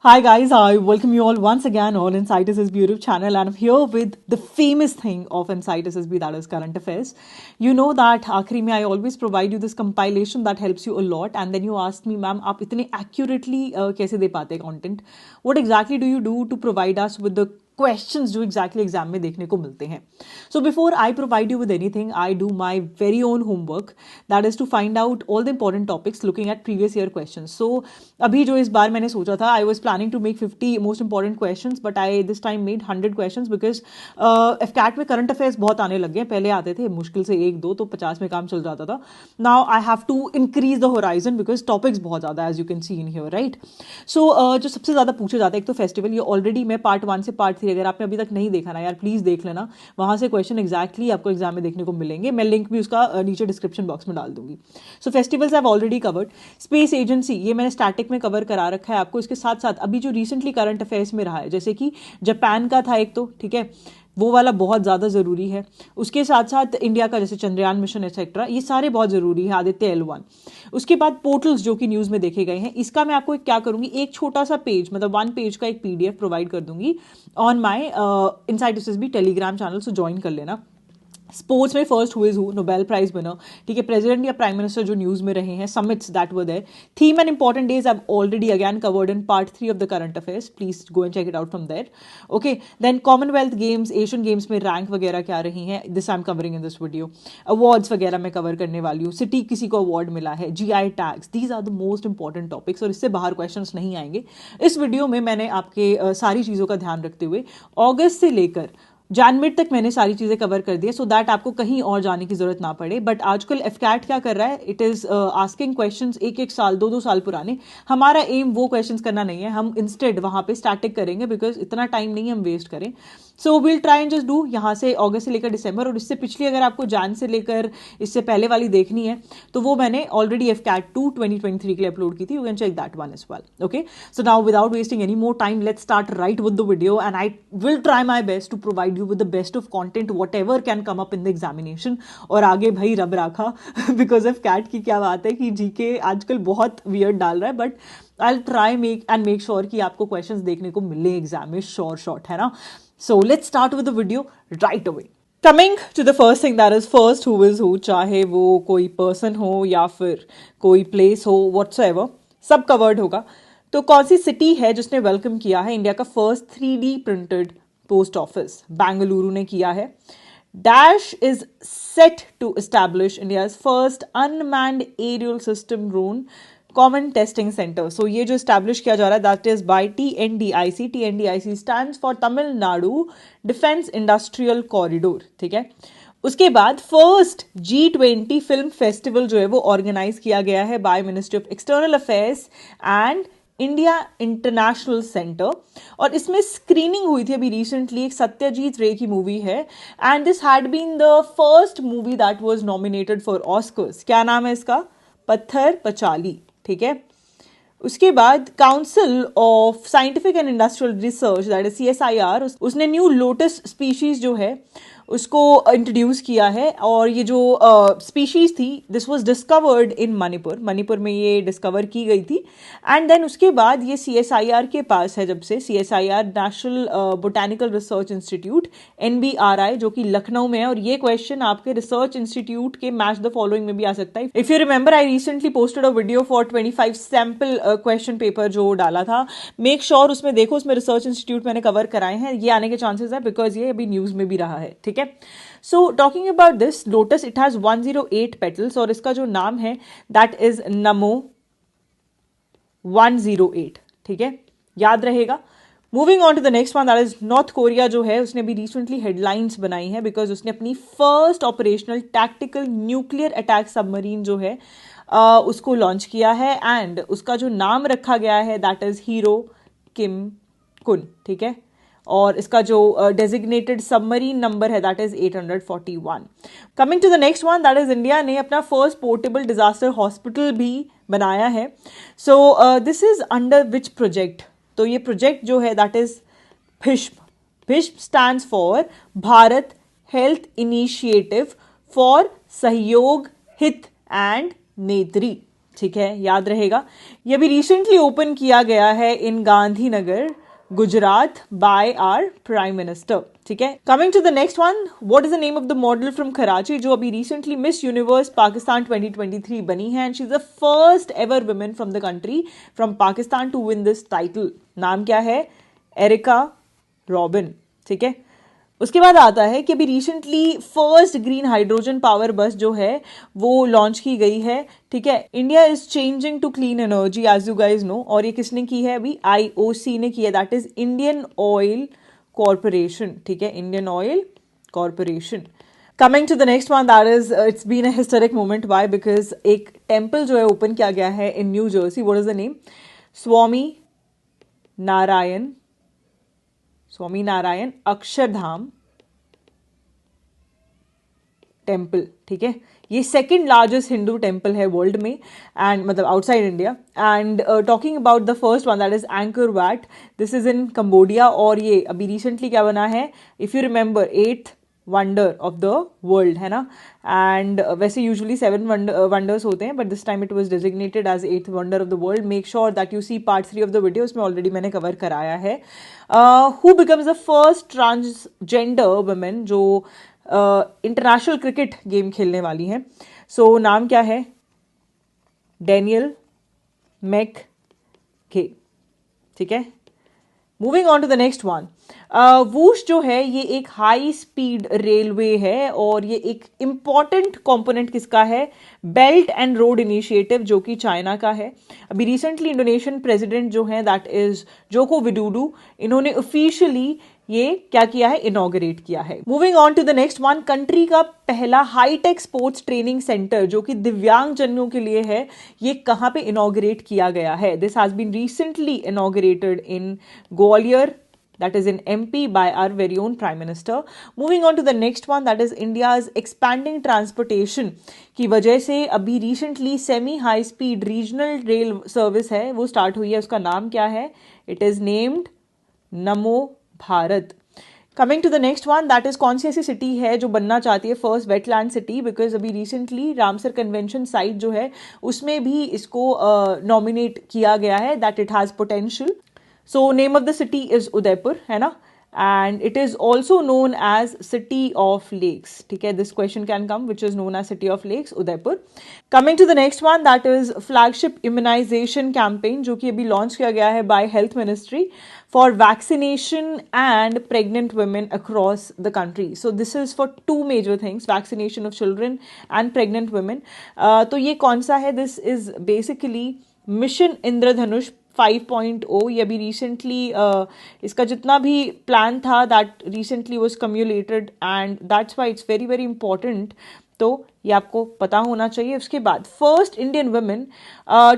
Hi guys, I welcome you all once again on Insight SSB YouTube channel, and I'm here with the famous thing of Insight SSB, that is current affairs. You know that आखिरी में I always provide you this compilation that helps you a lot, and then you asked me, ma'am, आप इतने accurately कैसे दे पाते हैं content? What exactly do you do to provide us with the questions जो exactly exam में देखने को मिलते हैं? So before I provide you with anything, I do my very own homework, that is to find out all the important topics looking at previous year questions. So अभी जो इस बार मैंने सोचा था, I was planning to make 50 most important questions, but I this time made 100 questions because FCAT में current affairs बहुत आने लग गए. पहले आते थे मुश्किल से एक दो, तो 50 में काम चल जाता था. Now I have to increase the horizon because topics बहुत ज़्यादा, as you can see in here, right? So जो सबसे ज़्यादा पूछे जाते हैं, एक तो फेस्टिवल, ये ऑलरेडी मैं पार्ट 1 से पार्ट 3, अगर आपने अभी तक नहीं देखा ना यार, प्लीज़ देख लेना. वहाँ से क्वेश्चन एग्जैक्टली आपको एग्जाम में देखने को मिलेंगे. मैं लिंक भी उसका नीचे डिस्क्रिप्शन बॉक्स में डाल दूंगी. So festivals have already covered. Space agency, ये मैंने स्टैटिक में कवर करा रखा है आपको. इसके साथ साथ अभी जो रिसेंटली करंट अफेयर्स में रहा है, जैसे कि जापान का था एक, तो ठीक है, वो वाला बहुत ज़्यादा ज़रूरी है. उसके साथ साथ इंडिया का जैसे चंद्रयान मिशन एक्सेट्रा, ये सारे बहुत ज़रूरी है. आदित्य L1. उसके बाद पोर्टल्स जो कि न्यूज़ में देखे गए हैं, इसका मैं आपको क्या करूँगी, एक छोटा सा पेज, मतलब 1 पेज का एक PDF प्रोवाइड कर दूंगी on my insight SSB Telegram channel. से ज्वाइन कर लेना. स्पोर्ट्स में फर्स्ट हुए नोबेल प्राइज विनर, ठीक है, प्रेसिडेंट या प्राइम मिनिस्टर जो न्यूज में रहे हैं, summits that were there, theme and important days I already again covered in part 3 of the current affairs. Please go and check it out from there. Okay, then Commonwealth Games, Asian games में rank वगैरह क्या रही हैं, this I am covering in this video. Awards वगैरह मैं cover करने वाली हूँ. सिटी किसी को अवार्ड मिला है, GI tags, these are the most important topics, और इससे बाहर क्वेश्चन नहीं आएंगे. इस वीडियो में मैंने आपके सारी चीज़ों का ध्यान रखते हुए अगस्त से लेकर जनवरी तक मैंने सारी चीज़ें कवर कर दी है, सो दैट आपको कहीं और जाने की जरूरत ना पड़े. बट आजकल FCAT क्या कर रहा है, इट इज़ आस्किंग क्वेश्चंस एक एक साल, दो दो साल पुराने. हमारा एम वो क्वेश्चंस करना नहीं है, हम इंस्टेड वहाँ पे स्टैटिक करेंगे, बिकॉज इतना टाइम नहीं हम वेस्ट करें. So will try and just do यहाँ से अगस्त से लेकर दिसंबर, और इससे पिछली अगर आपको जान से लेकर इससे पहले वाली देखनी है, तो वो मैंने ऑलरेडी FCAT 2 2023 के लिए अपलोड की थी. You can check that one as well. Okay, so now without wasting any more time, let's start right with the video, and I will try my best to provide you with the best of content whatever can come up in the examination. और आगे भाई रब रखा because of CAT की क्या बात है कि GK आजकल बहुत weird डाल रहा है, but I'll try make sure कि आपको questions देखने को मिले एग्जाम में short है ना. So let's start with the video right away. Coming to the first thing, that is first who is who, चाहे वो कोई person हो या फिर कोई place हो, whatsoever, सब covered होगा. तो कौन सी सिटी है जिसने वेलकम किया है इंडिया का first 3D printed post office? Bengaluru ने किया है. Dash is set to establish India's first unmanned aerial system drone common testing centre. So ये जो एस्टैब्लिश किया जा रहा है, that is by TNDIC. TNDIC stands for Tamil Nadu defence industrial corridor, ठीक है. उसके बाद फर्स्ट G20 फिल्म फेस्टिवल जो है वो ऑर्गेनाइज किया गया है bye ministry of external affairs and India international centre, और इसमें स्क्रीनिंग हुई थी अभी रिसेंटली. एक सत्यजीत रे की मूवी है, and this had been the first movie that was nominated for Oscars. क्या नाम है इसका? पत्थर पचाली, ठीक है. उसके बाद council of scientific and industrial research, that is CSIR, उसने न्यू लोटस स्पीशीज जो है उसको इंट्रोड्यूस किया है. और ये जो स्पीशीज थी, this was discovered in Manipur में ये डिस्कवर की गई थी. एंड देन उसके बाद ये CSIR के पास है, जब से CSIR national botanical research institute NBRI, जो कि लखनऊ में है. और ये क्वेश्चन आपके रिसर्च इंस्टीट्यूट के मैच द फॉलोइंग में भी आ सकता है. If you remember, I recently posted a video for 25 sample question paper जो डाला था. मेक श्योर उसमें देखो, उसमें रिसर्च इंस्टीट्यूट मैंने कवर कराए हैं. ये आने के चांसेस है बिकॉज ये अभी न्यूज में भी रहा है, ठीक है. सो talking about this lotus, it has 108 petals, और इसका जो नाम है दैट इज नमो 108, ठीक है, याद रहेगा. Moving on to the next one, that is North Korea जो है, उसने भी रिसेंटली हेडलाइंस बनाई है बिकॉज उसने अपनी first operational tactical nuclear attack submarine जो है उसको लॉन्च किया है. एंड उसका जो नाम रखा गया है दैट इज हीरो किम कुन, ठीक है. और इसका जो डेजिग्नेटेड सबमरीन नंबर है that is 841. Coming to the next one, that is India ने अपना फर्स्ट पोर्टेबल डिजास्टर हॉस्पिटल भी बनाया है. So this is under which project? तो ये प्रोजेक्ट जो है that is Bhishma stands for Bharat health initiative for Sahyog Hita and नेत्री, ठीक है, याद रहेगा। ये अभी रिसेंटली ओपन किया गया है in Gandhinagar, Gujarat, by our prime minister. ठीक है, coming to the next one, what is the name of the model from Karachi जो अभी रिसेंटली मिस यूनिवर्स पाकिस्तान 2023 बनी है, and she is the first ever women from the country from Pakistan to win this title. नाम क्या है? एरिका रॉबिन। ठीक है, उसके बाद आता है कि अभी recently first green hydrogen power बस जो है वो लॉन्च की गई है। ठीक है, India is changing to clean energy as you guys know, और ये किसने की है? अभी IOC ने की है, that is Indian Oil Corporation. ठीक है, Indian Oil Corporation. Coming to the next one, that is it's been a historic moment. Why? Because एक टेम्पल जो है ओपन किया गया है in New Jersey. What is the name? Swami Narayan Akshardham temple. ठीक है, ये सेकंड लार्जेस्ट हिंदू टेम्पल है वर्ल्ड में, एंड मतलब outside India. And talking about the first one, that is anchor VAT, this is in Cambodia, और ये अभी रिसेंटली क्या बना है? If you remember, 8th wonder of the world है ना। एंड वैसे यूजुअली 7 वंडर्स होते हैं, but this time it was designated as 8th wonder of the world. Make sure that you see part 3 of the video, उसमें already मैंने cover कराया है। Who becomes the first transgender women जो international cricket game खेलने वाली हैं? सो नाम क्या है? Danielle McGahey. ठीक है, moving on to the next one, वूश जो है ये एक हाई स्पीड रेलवे है, और ये एक इंपॉर्टेंट कंपोनेंट किसका है? बेल्ट एंड रोड इनिशिएटिव, जो कि चाइना का है। अभी रिसेंटली इंडोनेशियन प्रेसिडेंट जो है दैट इज जोको विडोडो, इन्होंने ऑफिशियली ये क्या किया है? इनॉग्रेट किया है। Moving on to the next one, country का पहला हाईटेक स्पोर्ट्स ट्रेनिंग सेंटर जो कि दिव्यांग जनों के लिए है, ये कहां पे इनॉग्रेट किया गया है? This has been recently inaugurated in Gwalior, that is in MP, by our very own Prime Minister. Moving on to the next one, that is India's expanding transportation की वजह से अभी recently semi high speed regional rail service है वो start हुई है। उसका नाम क्या है? It is named Namo Bharat. Coming to the next one, that is कौन सी ऐसी सिटी है जो बनना चाहती है फर्स्ट वेटलैंड सिटी? बिकॉज अभी रिसेंटली रामसर कन्वेंशन साइट जो है उसमें भी इसको नॉमिनेट किया गया है, that it has potential. So name of the city is Udaipur, है ना, and it is also known as city of lakes. ठीक है, this question can come, which is known as city of lakes Udaipur. Coming to the next one, that is flagship immunisation campaign जो कि अभी launch किया गया है by health ministry for vaccination and pregnant women across the country. So this is for 2 major things, vaccination of children and pregnant women. तो ये कौन सा है? This is basically mission Indradhanush 5.0। ये अभी रिसेंटली इसका जितना भी प्लान था that recently was cumulated, and that's why it's very very important. तो ये आपको पता होना चाहिए। उसके बाद first Indian women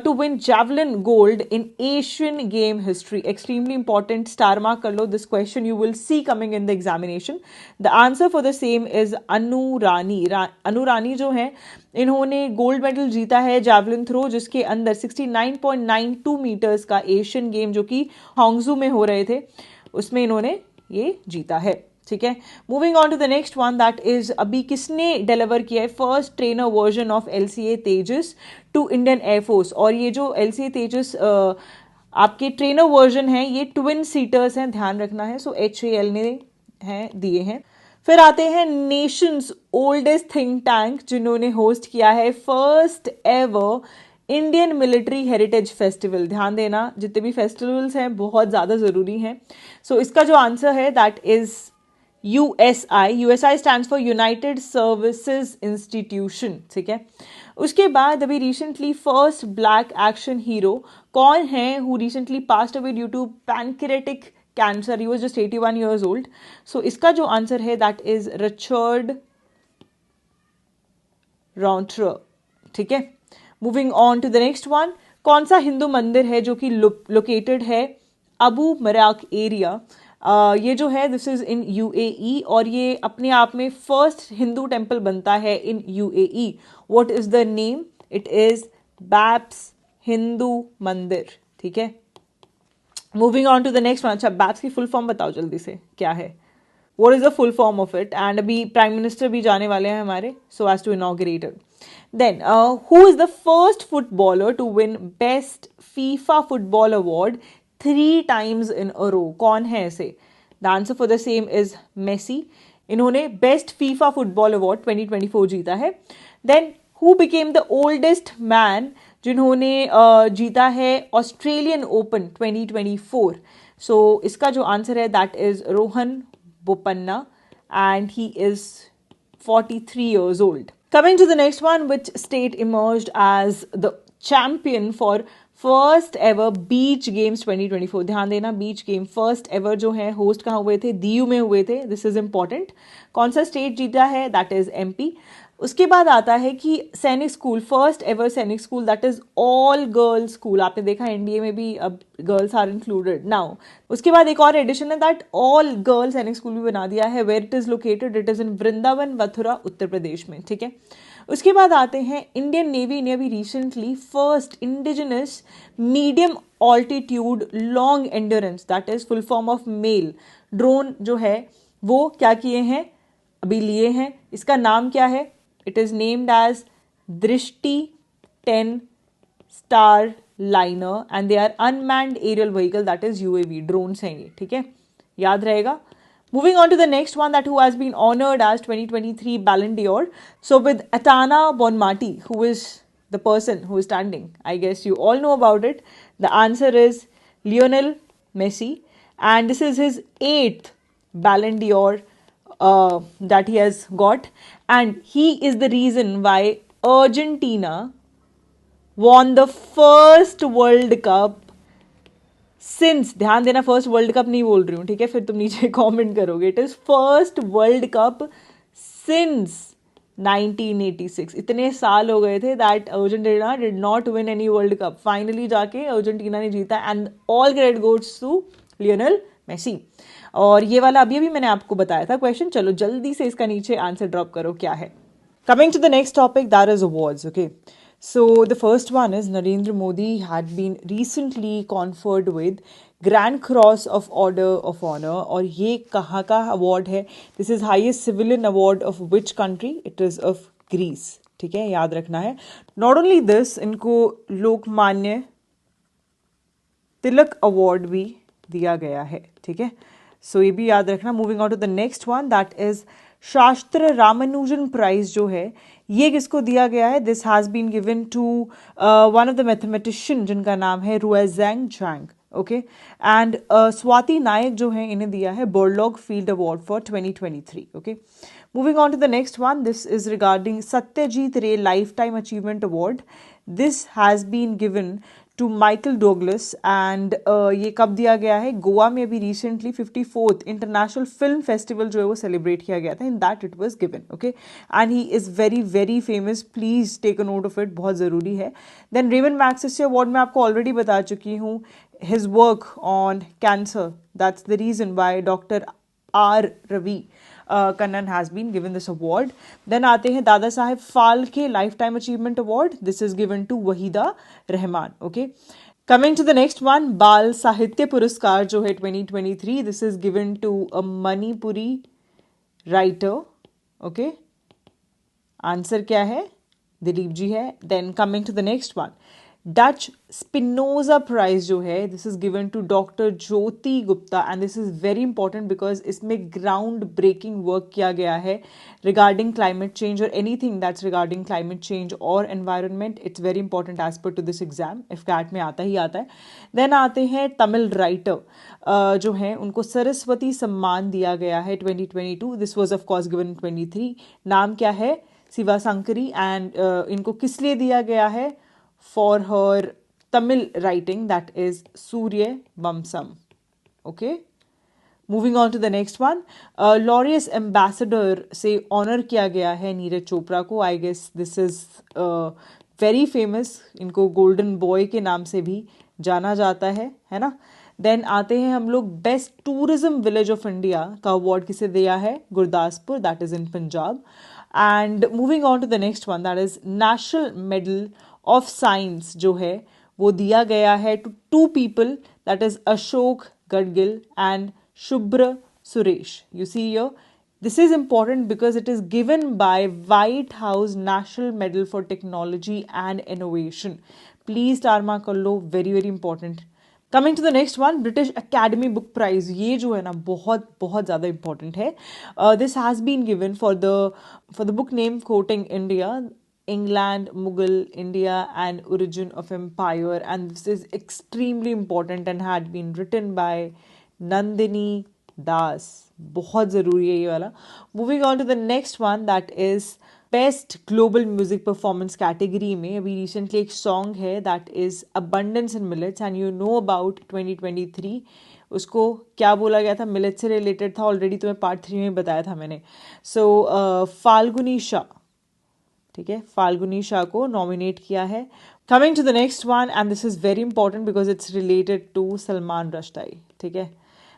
to win javelin gold in Asian game history, extremely important, star mark कर लो। This question you will see coming in the examination. The answer for the same is Annu Rani जो है इन्होंने गोल्ड मेडल जीता है javelin throw, जिसके अंदर 69.92 metres का एशियन गेम जो कि हांगजू में हो रहे थे उसमें इन्होंने ये जीता है। ठीक है, moving on to the next one, that is अभी किसने डिलीवर किया है first trainer version of LCA Tejas to Indian air force? और ये जो LCA तेजस आपके ट्रेनर वर्जन है ये ट्विन सीटर्स हैं, ध्यान रखना है। सो HAL ने हैं दिए हैं। फिर आते हैं नेशंस ओल्डेस्ट थिंक टैंक जिन्होंने होस्ट किया है first ever Indian military heritage festival. ध्यान देना, जितने भी फेस्टिवल्स हैं बहुत ज़्यादा ज़रूरी हैं। सो इसका जो आंसर है that is USI stands for United Services Institution. ठीक है, उसके बाद अभी recently first black action hero कौन है who recently passed away due to pancreatic cancer? He was just 81 years old. So इसका जो आंसर है दैट इज रिचर्ड रॉन्ट्र। ठीक है, moving on to the next one, कौन सा हिंदू मंदिर है जो कि लोकेटेड है अबू मराक एरिया? ये जो है दिस इज इन UAE, और ये अपने आप में फर्स्ट हिंदू टेम्पल बनता है in UAE। What is the name? It is BAPS Hindu Mandir. ठीक है, moving on to the next one. अच्छा, बैप्स की फुल फॉर्म बताओ जल्दी से, क्या है? What is the full form of it? And अभी प्राइम मिनिस्टर भी जाने वाले हैं हमारे, so as to inaugurate it. Then, who is the first footballer to win Best FIFA Football Award 3 times in a row? कौन है ऐसे? The answer for the same is Messi. इन्होंने Best FIFA Football Award 2024 जीता है. Then, who became the oldest man जिन्होंने जीता है Australian open 2024? So, इसका जो आंसर है that is Rohan Bopanna and he is 43 years old. Coming to the next one, which state emerged as the champion for first ever beach games 2024? ध्यान देना, बीच game first ever जो है होस्ट कहाँ हुए थे? दीयू में हुए थे. This is important. कौन सा स्टेट जीता है? That is MP. उसके बाद आता है कि सैनिक स्कूल, फर्स्ट एवर सैनिक school, that is all girls school. आपने देखा एनडीए में भी अब गर्ल्स आर इंक्लूडेड नाउ. उसके बाद एक और एडिशन है that all girls Sainik school भी बना दिया है. Where it is located? It is in Vrindavan Mathura Uttar Pradesh में. ठीक है. उसके बाद आते हैं इंडियन नेवी ने अभी recently first indigenous medium altitude long endurance, that is full form of male drone जो है वो क्या किए हैं? अभी लिए हैं. इसका नाम क्या है? It is named as Drishti 10 star liner and they are unmanned aerial vehicle, that is UAV. Drones हैं ये. ठीक है, याद रहेगा. Moving on to the next one, that who has been honored as 2023 Ballon d'Or. So with Atana Bonmati, who is the person who is standing, I guess you all know about it. The answer is Lionel Messi, and this is his 8th Ballon d'Or that he has got, and he is the reason why Argentina won the first World Cup since. ध्यान देना, first world cup नहीं बोल रही हूँ, ठीक है, फिर तुम नीचे कमेंट करोगे. It is first world cup since 1986. इतने साल हो गए थे that Argentina did not win any world cup. Finally जाके अर्जेंटीना ने जीता and all credit goes to Lionel Messi. और ये वाला अभी मैंने आपको बताया था क्वेश्चन. चलो जल्दी से इसका नीचे आंसर ड्रॉप करो क्या है. Coming to the next topic, that is awards. Okay, so the first one is Narendra Modi had been recently conferred with Grand Cross of Order of Honor. और ये कहाँ का अवार्ड है? This is highest civilian award of which country? It is of Greece. ठीक है, याद रखना है. नॉट ओनली दिस, इनको लोकमान्य तिलक अवार्ड भी दिया गया है. ठीक है, सो ये भी याद रखना. Moving on to the next one, that is Sastra Ramanujan prize जो है ये किसको दिया गया है? This has been given to one of the mathematician जिनका नाम है Ruixiang Zhang. Okay, and Swati Nayak जो है इन्हें दिया है Borlaug field award for 2023. Okay, moving on to the next one, this is regarding Satyajit Ray lifetime achievement award. This has been given to Michael Douglas and ये कब दिया गया है? गोवा में अभी recently 54th international film festival जो है वो सेलिब्रेट किया गया था. In that it was given. Okay, and he is very very famous. Please take a note of it, बहुत ज़रूरी है. देन रेमन मैग्सेसे अवार्ड मैं आपको ऑलरेडी बता चुकी हूँ. His work on cancer, that's the reason why doctor R Ravi Kannan has been given this award. Then आते हैं Dada Saheb Phalke lifetime achievement award. This is given to Waheeda Rehman. Okay, coming to the next one, Bal Sahitya Puraskar जो है 2023, this is given to a Manipuri writer. Okay, answer क्या है? दिलीप जी है. Then coming to the next one, Dutch Spinoza prize जो है this is given to doctor Jyoti Gupta and this is very important because इसमें groundbreaking work किया गया है regarding climate change और anything that's regarding climate change और environment. It's very important as per to this exam, if CAT में आता ही आता है. देन आते हैं तमिल राइटर जो हैं उनको सरस्वती सम्मान दिया गया है 2022. This was of course given 23. नाम क्या है? शिवा शंकरी. एंड इनको किस लिए दिया गया है? For her Tamil writing, that is Surya Vamsam. Okay, moving on to the next one, Laureus Ambassador से honor किया गया है नीरज चोपड़ा को. I guess this is very famous. इनको गोल्डन बॉय के नाम से भी जाना जाता है ना. देन आते हैं हम लोग best tourism village of India का अवार्ड किसे दिया है? Gurdaspur, that is in Punjab. And moving on to the next one, that is national medal of science जो है वो दिया गया है to 2 people, that is Ashok Gadgil and Shubhra Suresh. You see here This is important because it is given by White House National Medal for Technology and Innovation. Please star mark कर लो, very very important. Coming to the next one, British academy book prize, ये जो है ना बहुत बहुत ज़्यादा important है. This has been given for the book name coating India, England, Mughal, India, and Origin of Empire, and this is extremely important and had been written by Nandini Das. बहुत ज़रूरी है ये वाला. Moving on to the next one, that is best global music performance category में अभी recently एक song है that is abundance in millets, and you know about 2023 उसको क्या बोला गया था, मिलेट से रिलेटेड था, ऑलरेडी तुम्हें पार्ट 3 में बताया था मैंने. सो फाल्गुनी शाह, ठीक है, फाल्गुनी शाह को नॉमिनेट किया है. Coming to the next one, and this is very important because it's related to Salman Rushdie, ठीक है.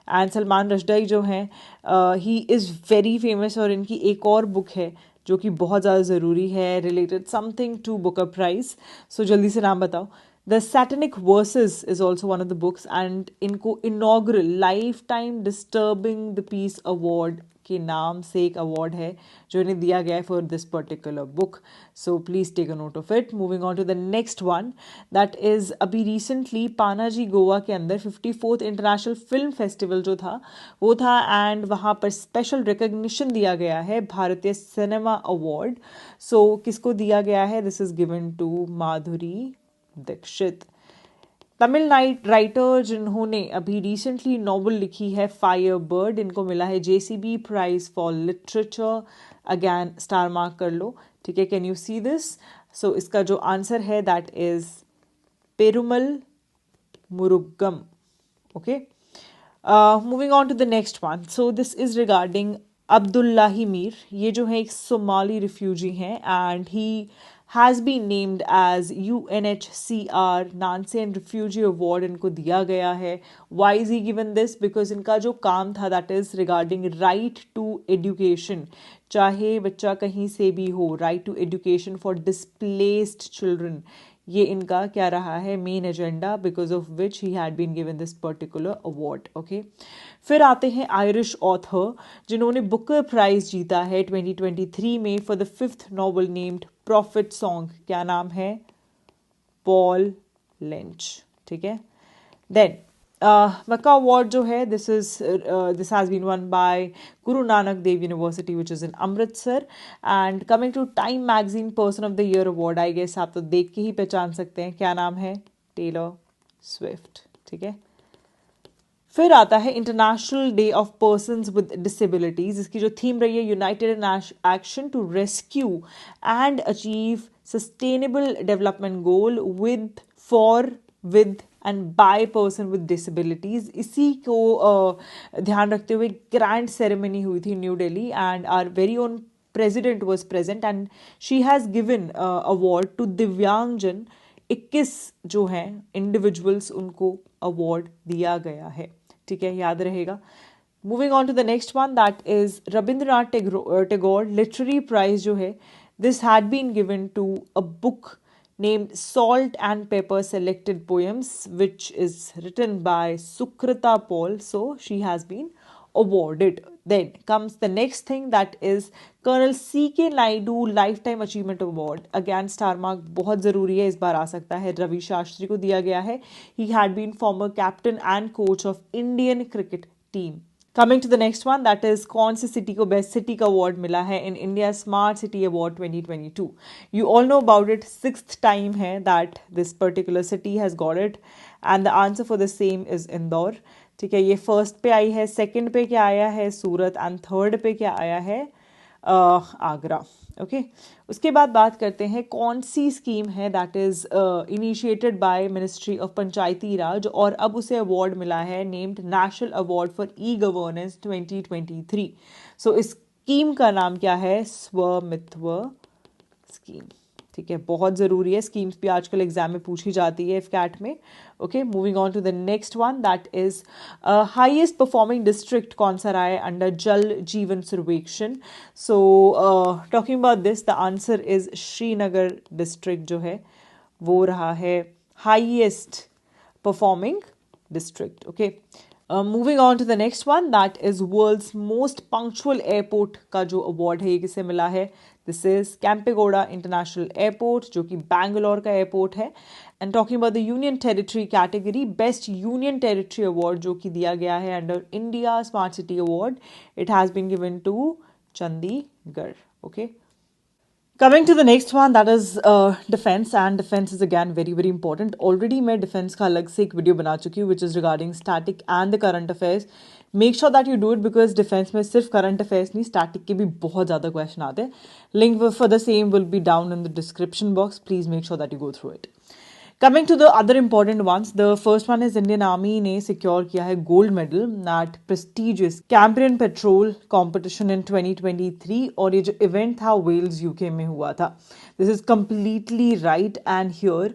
एंड सलमान रश्दी जो हैं ही इज़ वेरी फेमस, और इनकी एक और बुक है जो कि बहुत ज़्यादा ज़रूरी है, related something to Booker prize. So जल्दी से नाम बताओ. The Satanic Verses is also one of the books, and इनको inaugural lifetime disturbing the peace award के नाम से एक अवार्ड है जो इन्हें दिया गया है for this particular book. So please take a note of it. Moving on to the next one, that is अभी रिसेंटली पानाजी गोवा के अंदर 54th इंटरनेशनल फिल्म फेस्टिवल जो था वो था, एंड वहाँ पर स्पेशल रिकग्निशन दिया गया है भारतीय सिनेमा अवार्ड. सो किसको दिया गया है? This is given to Madhuri Dixit. Tamil writer जिन्होंने अभी रिसेंटली नॉवल लिखी है फायर बर्ड, इनको मिला है JCB prize for literature. Again star mark कर लो, ठीक है. Can you see this? So इसका जो आंसर है that is Perumal Murugan. Okay, moving on to the next one. So this is regarding Abdullahi Mire. ये जो है एक सोमाली रिफ्यूजी हैं, and he has been named as UNHCR Nansen refugee award इनको दिया गया है. Why is he given this? Because इनका जो काम था that is regarding right to education, चाहे बच्चा कहीं से भी हो, right to education for displaced children, ये इनका क्या रहा है main agenda, because of which he had been given this particular award. Okay, फिर आते हैं आयरिश ऑथर जिन्होंने बुकर प्राइज जीता है 2023 में for the 5th novel named prophet song. क्या नाम है? पॉल लिंच, ठीक है. देन मक्का अवार्ड जो है this has been won by Guru Nanak Dev university which is in Amritsar. And coming to Time magazine person of the year award, I guess आप तो देख के ही पहचान सकते हैं. क्या नाम है? टेलर स्विफ्ट, ठीक है. फिर आता है international day of persons with disabilities. इसकी जो थीम रही है united in action to rescue and achieve sustainable development goal with and by person with disabilities. इसी को ध्यान रखते हुए ग्रैंड सेरेमनी हुई थी New Delhi, and our very own president was present, and she has given award to divyangjan. 21 जो हैं individuals उनको अवार्ड दिया गया है, ठीक है, याद रहेगा. Moving on to the next one, that is Rabindranath Tagore literary prize जो है this had been given to a book named Salt and Pepper Selected Poems, which is written by Sukrita Paul. So she has been awarded. Then comes the next thing, that is Colonel C.K. Naidu Lifetime Achievement Award. Again star mark बहुत ज़रूरी है, इस बार आ सकता है. रवि शास्त्री को दिया गया है. He had been former captain and coach of Indian cricket team. Coming to the next one, that is कौन सी सिटी को बेस्ट सिटी का अवार्ड मिला है in India smart city award 2022. You all know about it. 6th time है that this particular city has got it, and the answer for the same is Indore, ठीक है. ये फर्स्ट पे आई है, सेकंड पे क्या आया है? सूरत, एंड थर्ड पे क्या आया है? आगरा. ओके, उसके बाद बात करते हैं कौन सी स्कीम है that is initiated by ministry of Panchayati Raj, और अब उसे अवार्ड मिला है named national award for e governance 2023. सो इस स्कीम का नाम क्या है? स्वामित्व स्कीम, ठीक है. बहुत ज़रूरी है, स्कीम्स भी आजकल एग्जाम में पूछी जाती है FCAT में. Okay, moving on to the next one, that is highest performing district कौन सा रहा है under Jal Jeevan Survekshan. So talking about this, the answer is Srinagar district जो है वो रहा है highest performing district. Okay, moving on to the next one, that is world's most punctual airport का जो अवार्ड है ये किसे मिला है? This is Kempegowda international airport, जो कि बैंगलोर का एयरपोर्ट है. And talking about the union territory category, best union territory award जो कि दिया गया है under India smart city award, it has been given to Chandigarh. Okay. Coming to the next one, that is defense, and defense is again very very important. Already मैं defense का अलग से एक वीडियो बना चुकी हूँ which is regarding static and the current affairs. Make sure that you do it because defense में सिर्फ current affairs नहीं, static के भी बहुत ज़्यादा question आते हैं. Link for the same will be down in the description box. Please make sure that you go through it. Coming to the other important ones, the first one is Indian Army ने secure किया है gold medal at prestigious Cambrian Patrol competition in 2023 और ये जो event था Wales UK में हुआ था. This is completely right, and here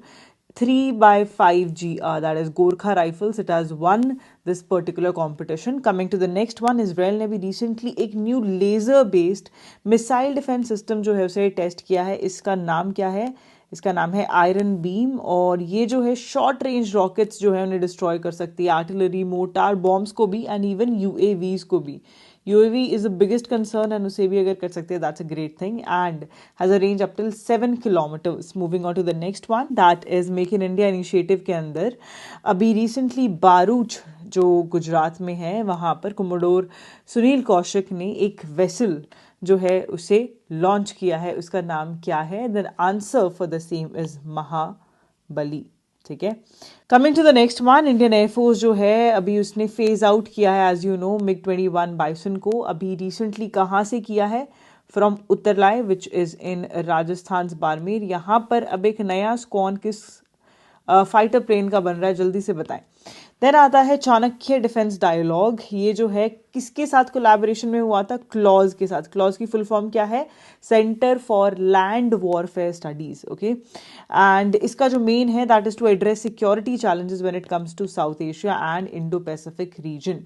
3x5 GR, that is Gorkha Rifles, it has won this particular competition. Coming to the next one, Israel ने भी recently एक new laser based missile defense system जो है उसे test किया है. इसका नाम क्या है? इसका नाम है आयरन बीम, और ये जो है शॉर्ट रेंज रॉकेट्स जो है उन्हें डिस्ट्रॉय कर सकती है, आर्टिलरी, मोटार बॉम्ब्स को भी, एंड इवन यूएवीज को भी. UAV is the biggest concern, and उसे भी अगर कर सकते हैं that's a great thing, and has a range up till 7 kilometres. Moving on to the next one, that is make in India initiative के अंदर अभी रिसेंटली बारूच जो गुजरात में है वहाँ पर कोमोडोर सुनील कौशिक ने एक वेसल जो है उसे लॉन्च किया है. उसका नाम क्या है? The answer for the same is Mahabali. ठीक है. Coming to the next one, Indian air force जो है अभी उसने फेज आउट किया है as you no MiG-21 bison को. अभी रिसेंटली कहाँ से किया है? From Uttarlai which is in Rajasthan Barmer. यहाँ पर अब एक नया स्क्वान किस फाइटर प्लेन का बन रहा है, जल्दी से बताएं. देन आता है चाणक्य डिफेंस डायलॉग. ये जो है किसके साथ कोलैबोरेशन में हुआ था? क्लॉज के साथ. क्लॉज की फुल फॉर्म क्या है? Centre for land warfare studies. Okay. And इसका जो मेन है that is to address security challenges when it comes to South Asia and Indo Pacific region.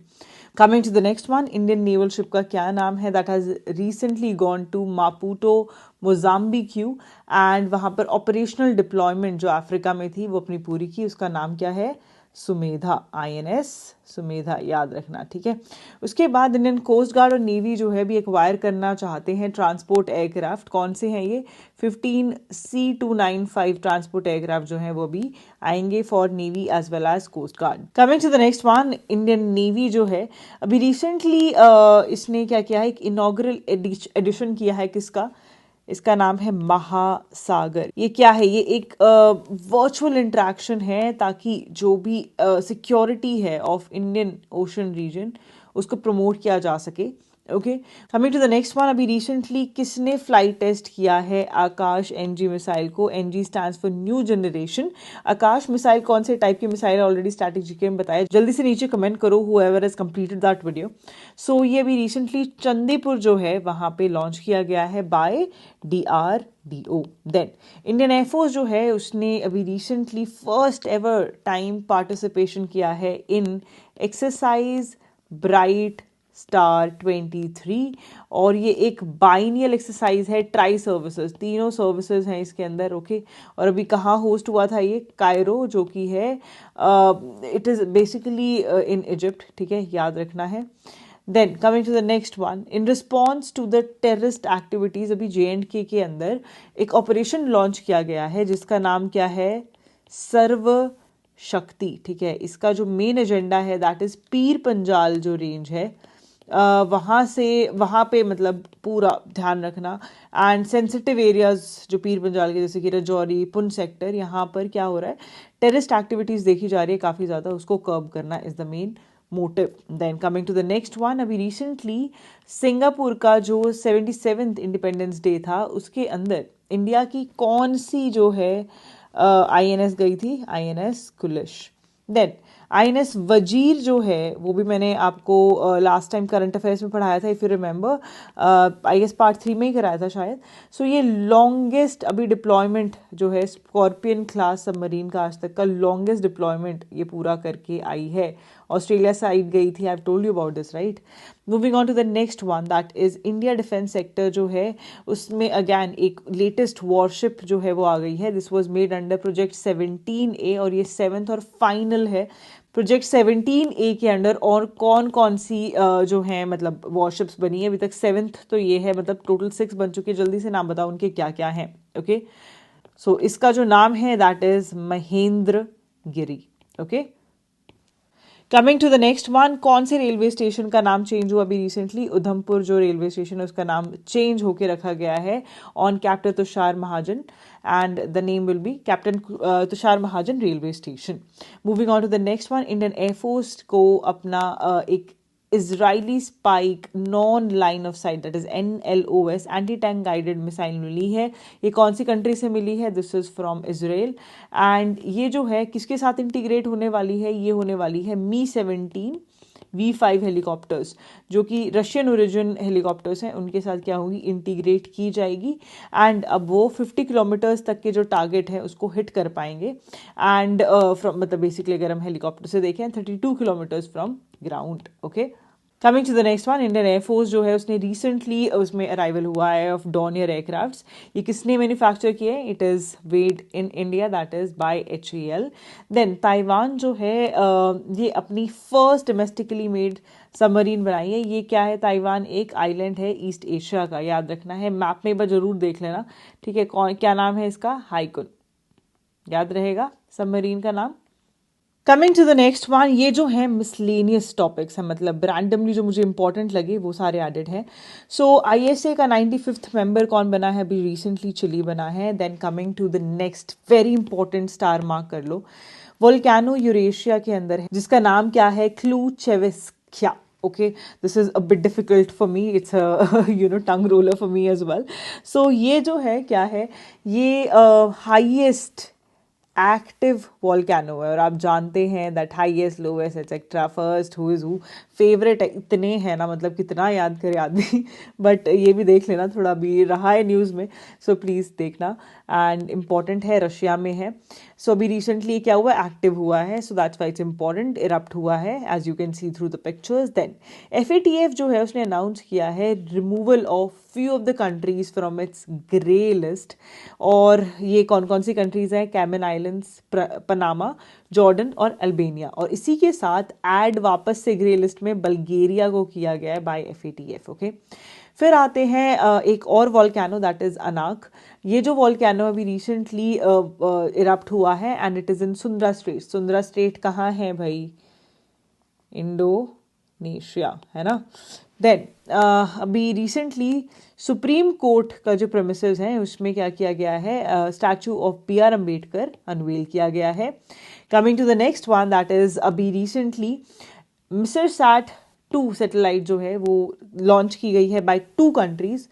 Coming to the next one, Indian naval ship का क्या नाम है? That has recently gone to Maputo Mozambique, and वहाँ पर operational deployment जो Africa में थी वो अपनी पूरी की. उसका नाम क्या है? सुमेधा. INS सुमेधा, याद रखना. ठीक है. उसके बाद इंडियन कोस्ट गार्ड और नेवी जो है भी एक्वायर करना चाहते हैं ट्रांसपोर्ट एयरक्राफ्ट. कौन से हैं ये? 15 C295 ट्रांसपोर्ट एयरक्राफ्ट जो है वो भी आएंगे for navy as well as coast guard. Coming to the next one, Indian navy जो है अभी रिसेंटली इसने क्या किया है? एक इनॉग्रल एडिशन किया है. किसका? इसका नाम है महासागर. ये क्या है? ये एक वर्चुअल इंटरेक्शन है ताकि जो भी सिक्योरिटी है ऑफ इंडियन ओशन रीजन उसको प्रमोट किया जा सके. Okay. Coming to the next one, अभी रिसेंटली किसने फ्लाइट टेस्ट किया है आकाश NG मिसाइल को? NG stands for new generation. Akash missile कौन से टाइप की मिसाइल है ऑलरेडी स्टैटिक जीके में बताया. जल्दी से नीचे कमेंट करो whoever has completed that video. सो ये अभी रिसेंटली चंदीपुर जो है वहाँ पे लॉन्च किया गया है by DRDO. Then Indian air force जो है उसने अभी recently first ever time participation किया है इन एक्सरसाइज ब्राइट स्टार 23, और ये एक बाइनियल एक्सरसाइज है. ट्राई सर्विसेज, तीनों सर्विसेज हैं इसके अंदर. ओके. और अभी कहाँ होस्ट हुआ था ये? कायरो, जो कि है it is basically in Egypt. ठीक है, याद रखना है. Then coming to the next one, in response to the terrorist activities अभी JNK के अंदर एक ऑपरेशन लॉन्च किया गया है जिसका नाम क्या है? सर्व शक्ति. ठीक है. इसका जो मेन एजेंडा है दैट इज पीर पंजाल जो रेंज है वहाँ पे मतलब पूरा ध्यान रखना. एंड सेंसिटिव एरियाज जो पीर पंजाल के जैसे कि राजौरी, पुंछ सेक्टर, यहाँ पर क्या हो रहा है? टेररिस्ट एक्टिविटीज़ देखी जा रही है काफ़ी ज़्यादा, उसको कर्ब करना is the main motive. Then coming to the next one, अभी रिसेंटली सिंगापुर का जो 77th इंडिपेंडेंस डे था उसके अंदर इंडिया की कौन सी जो है INS गई थी? INS कुलिश. देन INS वजीर जो है वो भी मैंने आपको लास्ट टाइम करंट अफेयर्स में पढ़ाया था, if you remember. I guess part 3 में ही कराया था शायद. सो ये लॉन्गेस्ट अभी डिप्लॉयमेंट जो है स्कॉर्पियन क्लास सबमरीन का आज तक का लॉन्गेस्ट डिप्लॉयमेंट ये पूरा करके आई है. ऑस्ट्रेलिया साइड गई थी. I have told you about this, right. Moving on to the next one, that is India defence sector जो है उसमें अगैन एक लेटेस्ट वॉरशिप जो है वो आ गई है. This was made under project 17A और ये 7th और फाइनल है प्रोजेक्ट 17A के अंडर और कौन कौन सी जो है मतलब वॉरशिप्स बनी है अभी तक? 7th तो ये है, मतलब टोटल 6 बन चुके हैं। जल्दी से नाम बताओ उनके क्या क्या हैं। ओके, सो इसका जो नाम है that is Mahendra Giri. Okay, coming to the next one, कौन से रेलवे स्टेशन का नाम चेंज हुआ अभी रिसेंटली? उधमपुर जो रेलवे स्टेशन है उसका नाम चेंज होके रखा गया है on captain Tushar Mahajan, and the name will be captain Tushar Mahajan railway station. Moving on to the next one, Indian air force को अपना एक Israeli spike non line of sight that is NLOS anti tank guided missile मिली है। ये कौन सी country से मिली है? This is from Israel, and ये जो है किसके साथ इंटीग्रेट होने वाली है? ये होने वाली है Mi-17 V5 हेलीकॉप्टर्स, जो कि रशियन ओरिजिन हेलीकॉप्टर्स हैं, उनके साथ क्या होगी? इंटीग्रेट की जाएगी, एंड अब वो 50 किलोमीटर्स तक के जो टारगेट है उसको हिट कर पाएंगे। एंड फ्रॉम मतलब बेसिकली अगर हम हेलीकॉप्टर से देखें 32 kilometres from ground. Okay, coming to the next one, Indian air force जो है उसने रिसेंटली उसमें अराइवल हुआ है ऑफ डॉनियर एयरक्राफ्ट्स। ये किसने मैन्युफैक्चर किए हैं? It is made in India, that is by HAL। Then Taiwan जो है ये अपनी फर्स्ट डोमेस्टिकली मेड सबमरीन बनाई है। ये क्या है? ताइवान एक आइलैंड है ईस्ट एशिया का, याद रखना है, मैप में एक बार जरूर देख लेना। ठीक है, कौन क्या नाम है इसका? हाइकुन, याद रहेगा सबमरीन का नाम। Coming to the next one, ये जो है मिसलेनियस टॉपिक्स हैं, मतलब रैंडमली जो मुझे इंपॉर्टेंट लगे वो सारे एडेड हैं। सो ISA का 95th मेंबर कौन बना है? अभी रिसेंटली चिली बना है। Then coming to the next very important, star mark कर लो, वोल्केनो यूरेशिया के अंदर है जिसका नाम क्या है? Klyuchevskaya. Okay, this is a bit difficult for me, it's tongue roller for me as well. So ये जो है क्या है? ये हाईएस्ट एक्टिव वॉल्केनो है, और आप जानते हैं that highest lowest etcetera first who is who, favourite इतने हैं ना, मतलब कितना याद करे आदमी बट ये भी देख लेना, थोड़ा भी रहा है न्यूज़ में, सो प्लीज़ देखना, एंड इम्पॉर्टेंट है, रशिया में है। सो अभी रिसेंटली क्या हुआ? एक्टिव हुआ है, so that's why it's important, erupt हुआ है as you can see through the pictures. Then FATF जो है उसने अनाउंस किया है removal of few of the countries from its grey list, और ये कौन कौन सी कंट्रीज हैं? कैमन आइलैंड्स, पनामा, जॉर्डन और अल्बेनिया, और इसी के साथ ऐड वापस से ग्रे लिस्ट में बल्गेरिया को किया गया है बाय FATF। ओके, फिर आते हैं एक और वॉल्केनो दैट इज अनाक। ये जो वॉल्केनो अभी रिसेंटली इरप्ट हुआ है and it is in Sunda strait. Sunda strait कहाँ है भाई? इंडोनेशिया, है ना। देन अभी रिसेंटली सुप्रीम कोर्ट का जो प्रेमिसेस हैं उसमें क्या किया गया है? Statue of BR Ambedkar unveil किया गया है। Coming to the next one, that is अभी रिसेंटली MISR-SAT-2 सैटेलाइट जो है वो लॉन्च की गई है by 2 countries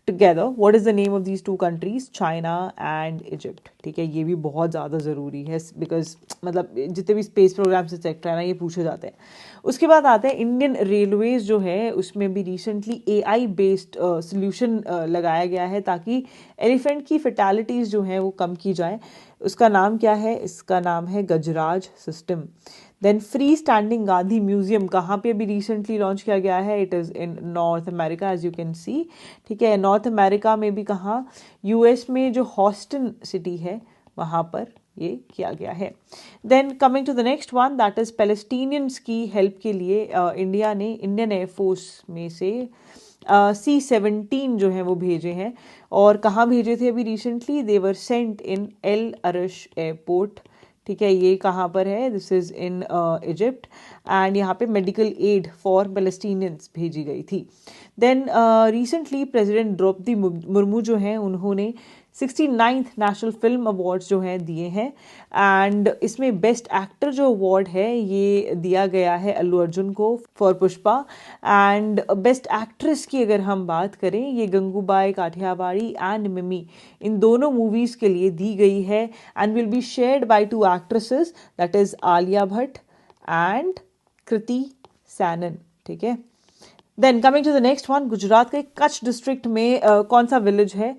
together. What is the name of these 2 countries? China and Egypt. ठीक है, ये भी बहुत ज़्यादा ज़रूरी है बिकॉज मतलब जितने भी स्पेस प्रोग्राम्स एक्सेट्रा है ना, ये पूछे जाते हैं। उसके बाद आते हैं इंडियन रेलवेज जो है उसमें भी रिसेंटली AI बेस्ड सोल्यूशन लगाया गया है ताकि एलिफेंट की फैटेलिटीज़ जो हैं वो कम की जाए। उसका नाम क्या है? इसका नाम है Gajraj system. Then free standing Gandhi museum कहाँ पे अभी रिसेंटली लॉन्च किया गया है? It is in North America as you can see. ठीक है, नॉर्थ अमेरिका में भी कहाँ? US में जो हॉस्टन सिटी है वहाँ पर ये किया गया है। Then coming to the next one, that is Palestinians की हेल्प के लिए इंडिया ने इंडियन एयरफोर्स में से C-17 जो है वो भेजे हैं, और कहाँ भेजे थे अभी recently? They were sent in El Arish airport. ठीक है, ये कहाँ पर है? This is in Egypt, and यहाँ पे मेडिकल एड फॉर पैलेस्टीनियंस भेजी गई थी। Then recently president Droupadi Murmu जो हैं उन्होंने 69th नेशनल फिल्म अवार्ड्स जो हैं दिए हैं, एंड इसमें बेस्ट एक्टर जो अवार्ड है ये दिया गया है अल्लू अर्जुन को for Pushpa, and best actress की अगर हम बात करें ये गंगूबाई काठियावाड़ी एंड मिमी, इन दोनों मूवीज के लिए दी गई है, and will be shared by 2 actresses that is Alia Bhatt and Kriti Sanon. ठीक है, then coming to the next one, Gujarat के कच्छ डिस्ट्रिक्ट में कौन सा विलेज है?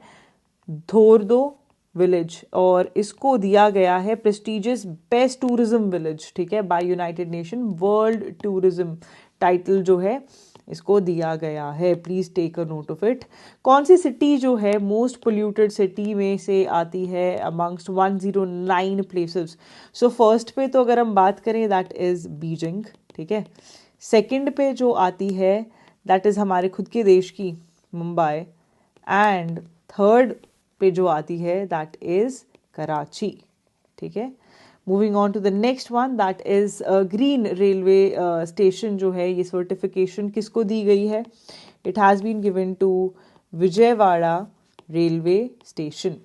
धोरदो विलेज, और इसको दिया गया है प्रेस्टिजियस बेस्ट टूरिज्म विलेज, ठीक है, by United Nation. World tourism title जो है इसको दिया गया है। Please take a note of it. कौन सी सिटी जो है मोस्ट पोल्यूटेड सिटी में से आती है अमंगस्ट 109 प्लेसेस? सो फर्स्ट पे तो अगर हम बात करें दैट इज़ बीजिंग, ठीक है। सेकंड पे जो आती है दैट इज़ हमारे खुद के देश की मुंबई, एंड थर्ड पे जो आती है दैट इज़ कराची, ठीक है। Moving on to the next one that is green railway station जो है, ये सर्टिफिकेशन किसको दी गई है? It has been given to Vijayawada railway station.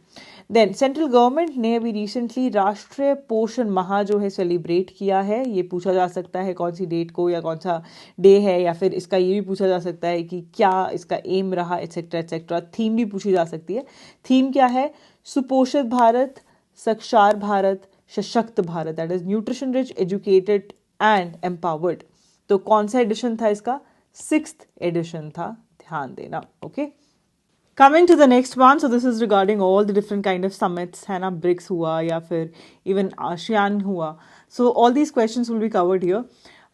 Then central government ने अभी रिसेंटली राष्ट्रीय पोषण माह जो है सेलिब्रेट किया है। ये पूछा जा सकता है कौन सी डेट को या कौन सा डे है, या फिर इसका ये भी पूछा जा सकता है कि क्या इसका एम रहा, एटसेट्रा एटसेट्रा। थीम भी पूछी जा सकती है। थीम क्या है? सुपोषित भारत, साक्षर भारत, सशक्त Bharat, that is nutrition rich, educated and empowered. तो कौन सा एडिशन था इसका? 6th एडिशन था, ध्यान देना। Okay, coming to the next one, so this is regarding all the different kind of summits, है ना। ब्रिक्स हुआ या फिर इवन आसियान हुआ, so all these questions will be covered here.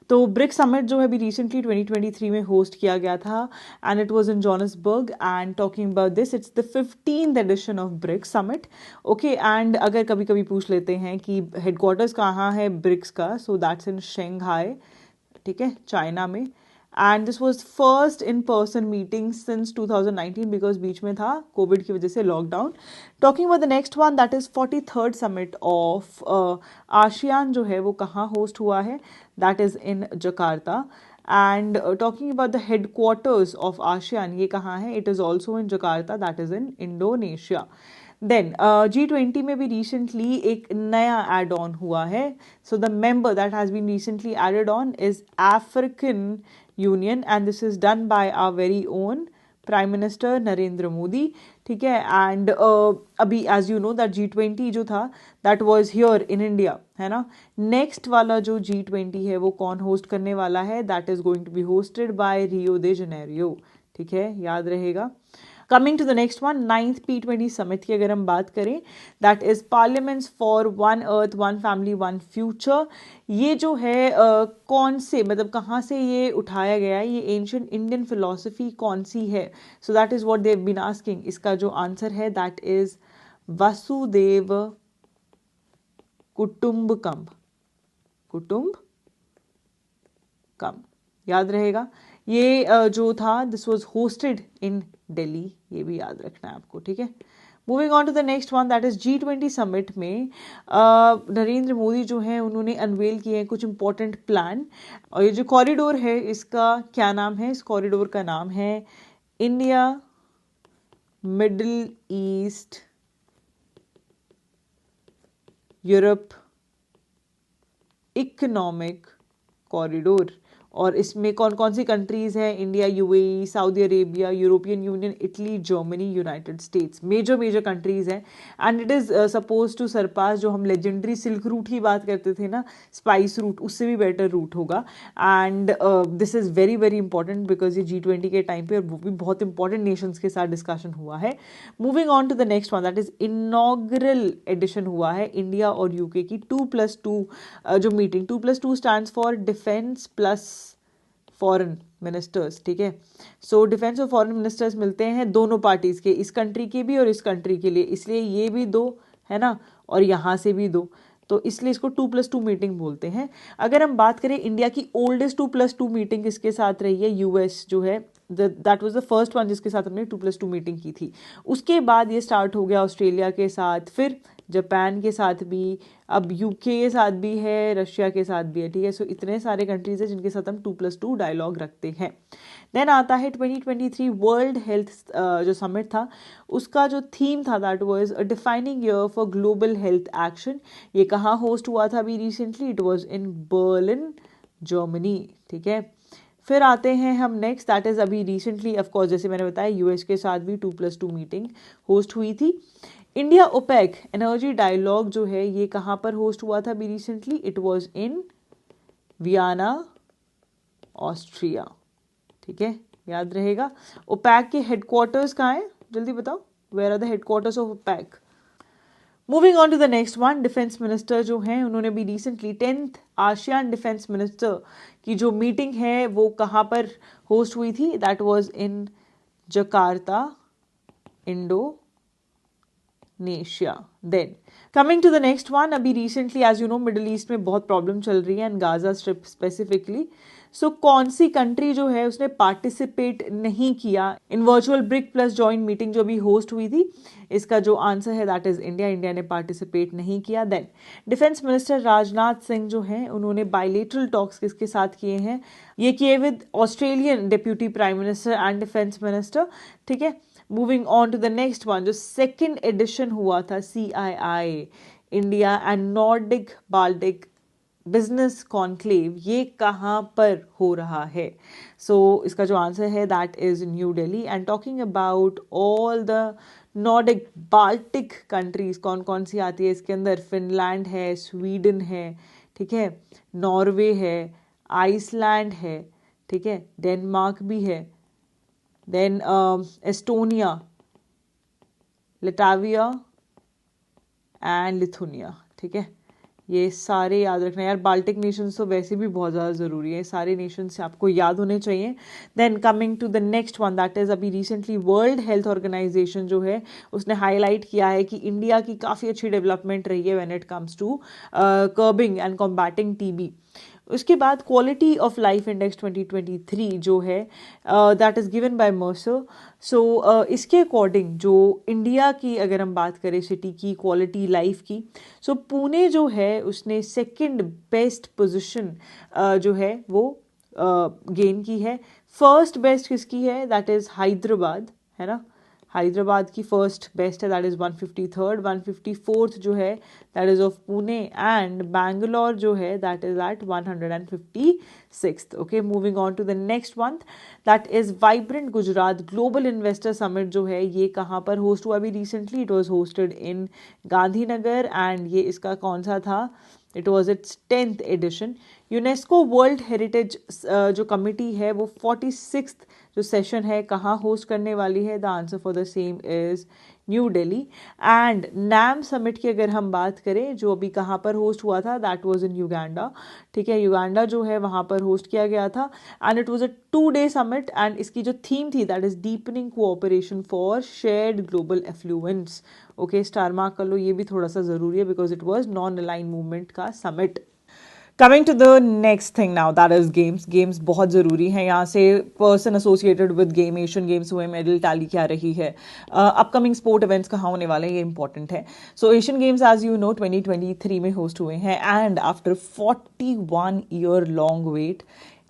तो ब्रिक्स समिट जो है अभी रिसेंटली 2023 में होस्ट किया गया था, and it was in Johannesburg. And talking about this, it's the 15th edition of BRICS summit. Okay, and अगर कभी कभी पूछ लेते हैं कि हेडक्वार्टर्स कहाँ है ब्रिक्स का, सो दैट्स इन शंघाई, ठीक है, चाइना में। And this was first in person meeting since 2019, because बीच में था कोविड की वजह से lockdown. Talking about the next one that is 43rd summit of ASEAN जो है वो कहाँ होस्ट हुआ है? That is in Jakarta. And talking about the headquarters of ASEAN, ये कहाँ है? It is also in Jakarta, that is in Indonesia. Then G20 में भी रिसेंटली एक नया एड ऑन हुआ है। So the member that has been recently added on is African Union, and this is done by our very own prime minister Narendra Modi, ठीक है। And अभी as you know that G20 जो था that was here in India, है ना। Next वाला जो G20 है वो कौन होस्ट करने वाला है? That is going to be hosted by Rio de Janeiro, ठीक है, याद रहेगा। Coming to the next one, 9th P20 summit की अगर हम बात करें, that is parliaments for one earth one family one future. ये जो है कौन से, मतलब कहाँ से ये उठाया गया है? ये एंशियंट इंडियन फिलोसफी कौन सी है? So that is what they have been asking. इसका जो आंसर है दैट इज वसुदेव कुटुंबकम, कुटुंबकम, याद रहेगा। ये जो था this was hosted in Delhi, ये भी याद रखना है आपको, ठीक है। Moving on to the next one that is G20 summit में नरेंद्र मोदी जो है उन्होंने अनवेल किए हैं कुछ इंपॉर्टेंट प्लान। और ये जो कॉरिडोर है इसका क्या नाम है? इस कॉरिडोर का नाम है India Middle East Europe economic corridor. और इसमें कौन कौन सी कंट्रीज हैं? India, UAE, Saudi Arabia, European Union, Italy, Germany, United States, major countries हैं। And it is suppose to surpass जो हम लेजेंडरी सिल्क रूट की बात करते थे ना, स्पाइस रूट, उससे भी बेटर रूट होगा। And this is very very important because ये G20 के टाइम पे और वो भी बहुत इंपॉर्टेंट नेशंस के साथ डिस्कशन हुआ है। Moving on to the next one that is inaugural edition हुआ है इंडिया और यूके की 2+2 जो meeting, 2+2 stands for defence plus foreign ministers, ठीक है। सो डिफेंस और फॉरेन मिनिस्टर्स मिलते हैं दोनों पार्टीज के, इस कंट्री के भी और इस कंट्री के लिए, इसलिए ये भी दो है ना, और यहाँ से भी दो, तो इसलिए इसको 2+2 मीटिंग बोलते हैं। अगर हम बात करें इंडिया की ओल्डेस्ट 2+2 मीटिंग किसके साथ रही है? यूएस जो है, that was the first one जिसके साथ हमने 2+2 मीटिंग की थी। उसके बाद ये स्टार्ट हो गया ऑस्ट्रेलिया के साथ, फिर जापान के साथ भी, अब यूके के साथ भी है, रशिया के साथ भी है, ठीक है। सो इतने सारे कंट्रीज हैं जिनके साथ हम 2+2 डायलॉग रखते हैं। देन आता है 2023 वर्ल्ड हेल्थ जो समिट था, उसका जो थीम था that was a defining year for global health action. ये कहाँ होस्ट हुआ था अभी recently? It was in Berlin, Germany, ठीक है। फिर आते हैं हम नेक्स्ट दैट इज अभी रिसेंटली ऑफकोर्स जैसे मैंने बताया यूएस के साथ भी 2+2 मीटिंग होस्ट हुई थी। इंडिया ओपेक एनर्जी डायलॉग जो है ये कहाँ पर होस्ट हुआ था अभी recently? It was in Vienna, Austria, ठीक है, याद रहेगा। ओपेक के हेडक्वार्टर्स कहाँ हैं? जल्दी बताओ, where are the headquarters of OPEC? Moving on to the next one, defence minister जो हैं उन्होंने भी recently 10th ASEAN defence minister की जो मीटिंग है वो कहाँ पर होस्ट हुई थी, that was in Jakarta, Indonesia. Then coming to the next one, अभी recently as you know Middle East में बहुत प्रॉब्लम चल रही है and Gaza strip specifically. So कौन सी कंट्री जो है उसने पार्टिसिपेट नहीं किया in virtual BRIC plus joint meeting जो भी होस्ट हुई थी? इसका जो आंसर है दैट इज इंडिया. इंडिया ने पार्टिसिपेट नहीं किया. Then defence minister Rajnath Singh जो हैं उन्होंने बायलेटरल टॉक्स किसके साथ किए हैं? ये किए with Australian deputy prime minister and defence minister. ठीक है, moving on to the next one, जो सेकेंड एडिशन हुआ था CII India and Nordic Baltic business conclave, ये कहाँ पर हो रहा है? सो इसका जो आंसर है that is New Delhi. And talking about all the Nordic Baltic countries, कौन कौन सी आती है इसके अंदर? फिनलैंड है, स्वीडन है, ठीक है, नॉर्वे है, आइसलैंड है, ठीक है, डेनमार्क भी है, देन एस्टोनिया, लिटाविया एंड लिथुनिया. ठीक है, ये सारे याद रखना यार. बाल्टिक नेशंस तो वैसे भी बहुत ज़्यादा ज़रूरी है, सारे नेशंस आपको याद होने चाहिए. Then coming to the next one, that is अभी रिसेंटली वर्ल्ड हेल्थ ऑर्गेनाइजेशन जो है उसने हाईलाइट किया है कि इंडिया की काफ़ी अच्छी डेवलपमेंट रही है when it comes to curbing and combating TB. उसके बाद क्वालिटी ऑफ लाइफ इंडेक्स 2023 जो है that is given by Mercer. So इसके अकॉर्डिंग जो इंडिया की अगर हम बात करें सिटी की क्वालिटी लाइफ की, सो पुणे जो है उसने सेकंड बेस्ट पोजीशन जो है वो गेन की है. फर्स्ट बेस्ट किसकी है? दैट इज़ हैदराबाद, है ना. हैदराबाद की फर्स्ट बेस्ट है, दैट इज़ 153rd. 154th जो है that is of Pune. And Bangalore जो है that is at 156th. Okay, moving on to the next one, that is vibrant Gujarat global investor summit जो है ये कहाँ पर होस्ट हुआ अभी recently? It was hosted in Gandhinagar. And ये इसका कौन सा था? It was its 10th edition. UNESCO world heritage जो कमिटी है वो 46th जो सेशन है कहाँ होस्ट करने वाली है? The answer for the same is New Delhi. And NAM summit की अगर हम बात करें जो अभी कहाँ पर होस्ट हुआ था, दैट वाज इन युगांडा. ठीक है, युगांडा जो है वहाँ पर होस्ट किया गया था. And it was a 2-day summit. And इसकी जो थीम थी that is deepening cooperation for shared global affluence. Okay, star mark कर लो, ये भी थोड़ा सा ज़रूरी है because it was non aligned movement का summit. Coming to the next thing now, that is games. Games बहुत ज़रूरी है. यहाँ से person associated with game, Asian games हुए, मेडल टैली क्या रही है, अपकमिंग स्पोर्ट इवेंट्स कहाँ होने वाले हैं, ये इंपॉर्टेंट है. So Asian games as you know 2023 में होस्ट हुए हैं. And after 41 year long wait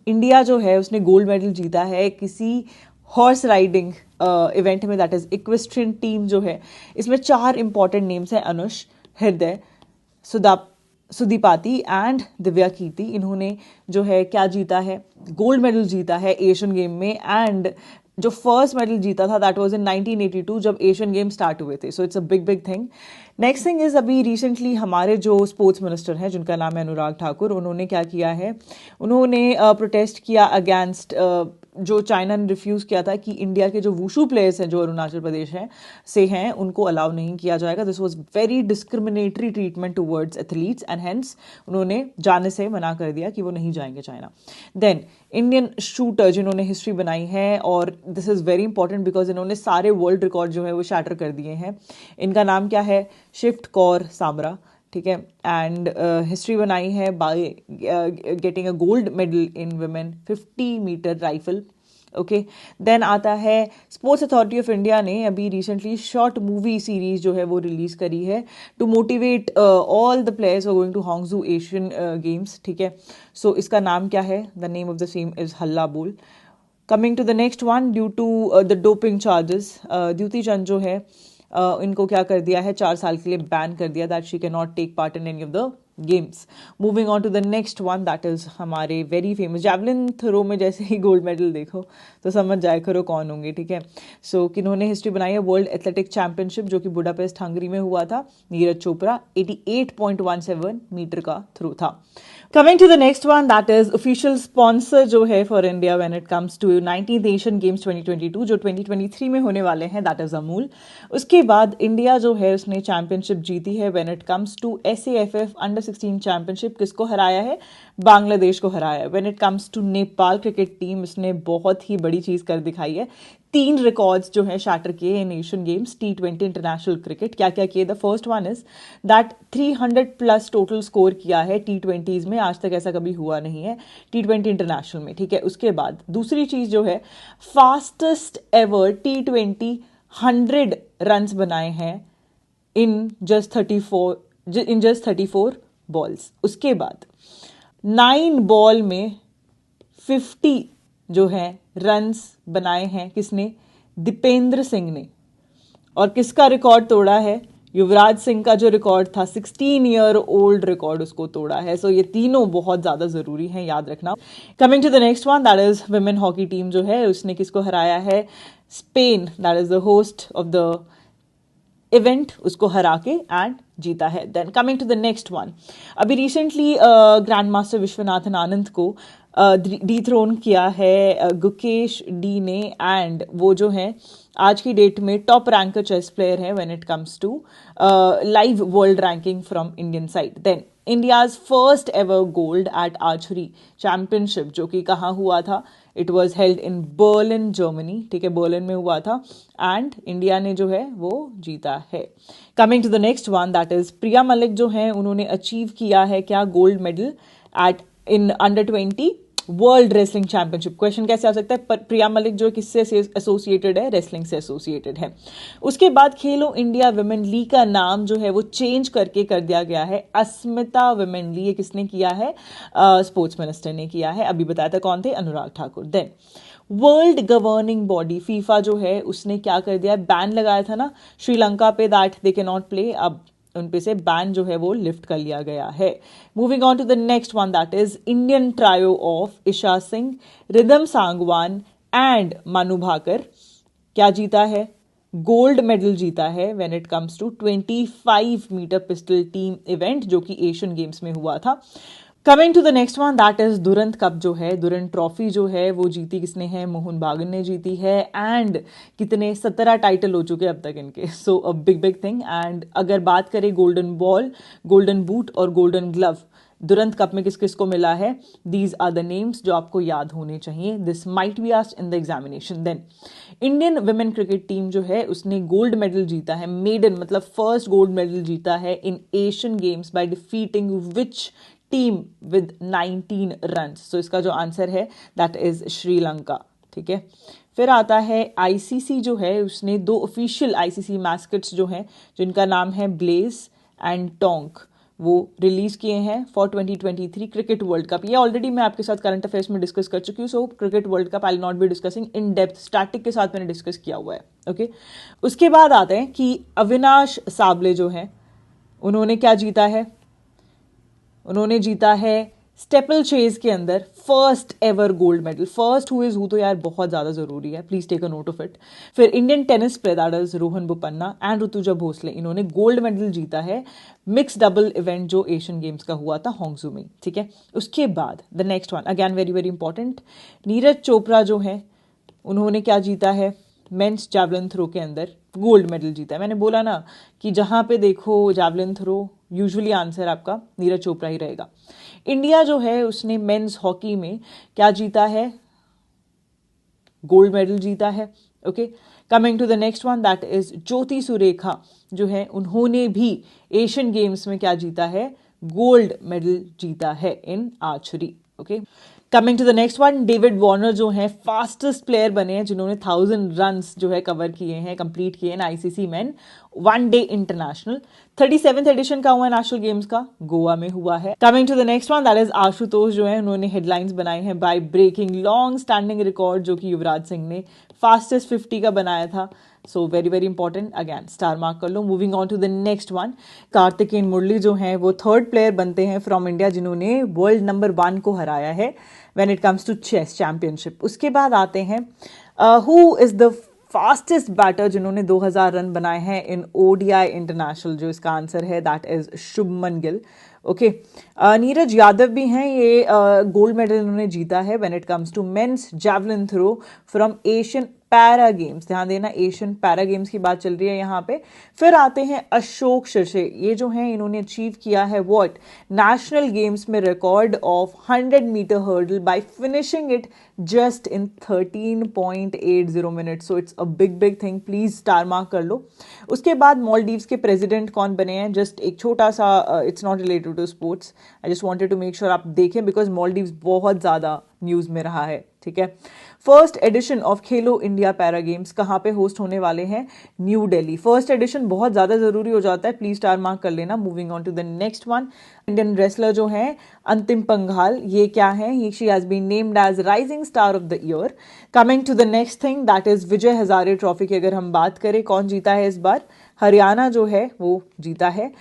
India जो है उसने गोल्ड मेडल जीता है किसी हॉर्स राइडिंग इवेंट में, दैट इज इक्वेस्ट्रियन टीम जो है. इसमें 4 इंपॉर्टेंट नेम्स हैं: अनुष, हृदय, सुदीपाती एंड दिव्या कीर्ति. इन्होंने जो है क्या जीता है? गोल्ड मेडल जीता है एशियन गेम में. एंड जो फर्स्ट मेडल जीता था दैट वाज इन 1982 जब एशियन गेम स्टार्ट हुए थे. सो it's a big big thing. Next thing is अभी रिसेंटली हमारे जो स्पोर्ट्स मिनिस्टर हैं जिनका नाम है अनुराग ठाकुर, उन्होंने क्या किया है? उन्होंने प्रोटेस्ट किया अगेंस्ट जो चाइना ने रिफ्यूज़ किया था कि इंडिया के जो वुशू प्लेयर्स हैं जो अरुणाचल प्रदेश हैं उनको अलाउ नहीं किया जाएगा. This was very discriminatory treatment towards athletes and hence उन्होंने जाने से मना कर दिया कि वो नहीं जाएंगे चाइना. देन इंडियन शूटर जिन्होंने हिस्ट्री बनाई है, और this is very important because इन्होंने सारे वर्ल्ड रिकॉर्ड जो है वो शैटर कर दिए हैं. इनका नाम क्या है? शिफ्ट कौर सामरा. ठीक है, एंड हिस्ट्री बनाई है by getting a gold medal in women 50 metre rifle. Okay, देन आता है स्पोर्ट्स अथॉरिटी ऑफ इंडिया ने अभी रिसेंटली शॉर्ट मूवी सीरीज जो है वो रिलीज करी है to motivate all the players are going to Hangzhou Asian games. ठीक है, सो इसका नाम क्या है? The name of the same is Halla Bol. Coming to the next one, due to the doping charges Dutee Chand जो है इनको क्या कर दिया है? 4 साल के लिए बैन कर दिया, that she can not take part in any of the games. Moving on to the next one, that is हमारे वेरी फेमस जैवलिन थ्रो में जैसे ही गोल्ड मेडल देखो तो समझ जाए करो कौन होंगे. ठीक है, सो किन्होंने हिस्ट्री बनाई है? वर्ल्ड एथलेटिक चैंपियनशिप जो कि बुडापेस्ट हंगरी में हुआ था. नीरज चोपड़ा 88.17 मीटर का थ्रो था. Coming to the next one, that is official sponsor जो है for India when it comes to 19th Asian Games 2022 जो 2023 में होने वाले हैं, that is अमूल. उसके बाद इंडिया जो है उसने चैंपियनशिप जीती है when it comes to SAFF Under 16 championship. किसको हराया है? बांग्लादेश को हराया है. When it comes to Nepal cricket team, इसने बहुत ही बड़ी चीज कर दिखाई है. 3 रिकॉर्ड्स जो है शैटर किए इन Asian games T20 international cricket. क्या क्या किए? The first one is that 300+ total score किया है T20s में. आज तक ऐसा कभी हुआ नहीं है T20 इंटरनेशनल में. ठीक है. उसके बाद दूसरी चीज जो है फास्टेस्ट एवर T20 100 रन्स बनाए हैं इन जस्ट 34 बॉल्स. उसके बाद 9 बॉल में 50 जो है रन्स बनाए हैं. किसने? दीपेंद्र सिंह ने. और किसका रिकॉर्ड तोड़ा है? युवराज सिंह का जो रिकॉर्ड था 16 ईयर ओल्ड रिकॉर्ड उसको तोड़ा है. सो ये तीनों बहुत ज्यादा जरूरी हैं, याद रखना. Coming to the next one, that is women hockey team जो है उसने किसको हराया है? Spain, that is the host of the event, उसको हरा के एंड जीता है. Then coming to the next one, अभी recently grand master Viswanathan Anand को डिथ्रोन किया है गुकेश डी ने. एंड वो जो है आज की डेट में टॉप रैंकर चेस प्लेयर है when it comes to live world ranking from Indian side. Then India's first ever gold at archery championship जो कि कहाँ हुआ था? It was held in Berlin Germany. ठीक है, बर्लिन में हुआ था एंड इंडिया ने जो है वो जीता है. Coming to the next one, that is Priya Malik जो है उन्होंने अचीव किया है क्या? Gold medal at in under 20 world wrestling championship. Question कैसे आ सकता है? पर प्रिया मलिक जो किससे एसोसिएटेड है? रेसलिंग से एसोसिएटेड है. उसके बाद खेलो इंडिया विमेन लीग का नाम जो है वो चेंज करके कर दिया गया है अस्मिता विमेन लीग. ये किसने किया है? स्पोर्ट्स मिनिस्टर ने किया है. अभी बताया था कौन थे? Anurag Thakur. Then world governing body FIFA जो है उसने क्या कर दिया? बैन लगाया था ना श्रीलंका पे that they can not play. अब उन पे से बैन जो है वो लिफ्ट कर लिया गया है. Moving on to the next one, that is Indian trio of Esha Singh, Rhythm Sangwan and Manu Bhaker. क्या जीता है? गोल्ड मेडल जीता है when it comes to 25 metre pistol team event जो कि एशियन गेम्स में हुआ था. Coming to the next one, that is Durand cup जो है, दुरंत ट्रॉफी जो है वो जीती किसने है? मोहन बागन ने जीती है. एंड कितने 17 टाइटल हो चुके अब तक इनके. So a big big thing. And अगर बात करें गोल्डन बॉल, गोल्डन बूट और गोल्डन ग्लव दुरंत कप में किस किस को मिला है? दीज आर द नेम्स जो आपको याद होने चाहिए. This might be asked in the examination. Then Indian women cricket team जो है उसने गोल्ड मेडल जीता है, मेडन मतलब फर्स्ट गोल्ड मेडल जीता है in Asian games by defeating which team with 19 runs. So इसका जो आंसर है दैट इज श्रीलंका. ठीक है. फिर आता है आईसीसी जो है उसने 2 ऑफिशियल आईसीसी मैस्कट्स जो हैं जिनका नाम है ब्लेज एंड टोंक वो रिलीज किए हैं फॉर 2023 क्रिकेट वर्ल्ड कप. ये ऑलरेडी मैं आपके साथ करंट अफेयर्स में डिस्कस कर चुकी हूँ. So cricket world cup I will not be discussing in depth, static के साथ मैंने डिस्कस किया हुआ है. ओके. उसके बाद आते हैं कि अविनाश साबले जो है उन्होंने क्या जीता है? उन्होंने जीता है स्टेपल चेज के अंदर first ever gold medal. First who is who तो यार बहुत ज्यादा जरूरी है, please take a note of it. फिर Indian tennis player that is Rohan Bopanna and Rutuja Bhosale, इन्होंने गोल्ड मेडल जीता है मिक्स डबल इवेंट जो एशियन गेम्स का हुआ था होंगजू में. ठीक है. उसके बाद the next one again very very important, Neeraj Chopra जो है उन्होंने क्या जीता है? मेंस जैवलिन थ्रो के अंदर गोल्ड मेडल जीता है. मैंने बोला ना कि जहां पे देखो जैवलिन थ्रो यूजुअली आंसर आपका नीरज चोपड़ा ही रहेगा. इंडिया जो है उसने मेंस हॉकी में क्या जीता है? गोल्ड मेडल जीता है. Okay. Coming to the next one, that is Jyothi Surekha जो है उन्होंने भी एशियन गेम्स में क्या जीता है? गोल्ड मेडल जीता है in archery. Okay. Coming to the next one, David Warner जो है फास्टेस्ट प्लेयर बने हैं जिन्होंने 1000 रन्स जो है कवर किए हैं, कंप्लीट किए हैं ICC men one day international. 37th edition का हुआ है नेशनल गेम्स का, गोवा में हुआ है. Coming to the next one, that is Ashutosh जो है उन्होंने हेडलाइंस बनाई हैं by breaking long standing record जो कि युवराज सिंह ने फास्टेस्ट 50 का बनाया था. So very very important, again star mark कर लो. Moving on to the next one, Karthikeyan Murali जो है वो 3rd प्लेयर बनते हैं फ्रॉम इंडिया जिन्होंने वर्ल्ड नंबर 1 को हराया है when it comes to chess championship. उसके बाद आते हैं who is the fastest batter जिन्होंने 2000 रन बनाए हैं इन ओडीआई इंटरनेशनल, जो इसका आंसर है that is Shubman Gill. Okay, Neeraj Yadav भी हैं, ये गोल्ड मेडल इन्होंने जीता है when it comes to men's javelin throw from Asian para games. ध्यान देना, एशियन पैरा गेम्स की बात चल रही है यहाँ पे। फिर आते हैं अशोक शिरसे, ये जो हैं इन्होंने अचीव किया है व्हाट, नेशनल गेम्स में record of 100 metre hurdle by finishing it just in 13.80 minute. So it's a big thing, please star mark कर लो। उसके बाद मॉलडीव्स के प्रेसिडेंट कौन बने हैं, जस्ट एक छोटा सा, it's not related to sports, I just wanted to make sure आप देखें बिकॉज मॉलडीव्स बहुत ज्यादा न्यूज में रहा है। ठीक है, first edition of Khelo India para games कहाँ पे होस्ट होने वाले हैं, न्यू दिल्ली। फर्स्ट एडिशन बहुत ज्यादा जरूरी हो जाता है, प्लीज स्टार मार्क कर लेना। Moving on to the next one, Indian wrestler जो है अंतिम पंघाल, ये क्या है, ये she has been named as rising star of the year. Coming to the next thing that is Vijay Hazare trophy की अगर हम बात करें, कौन जीता है इस बार, हरियाणा जो है वो जीता है।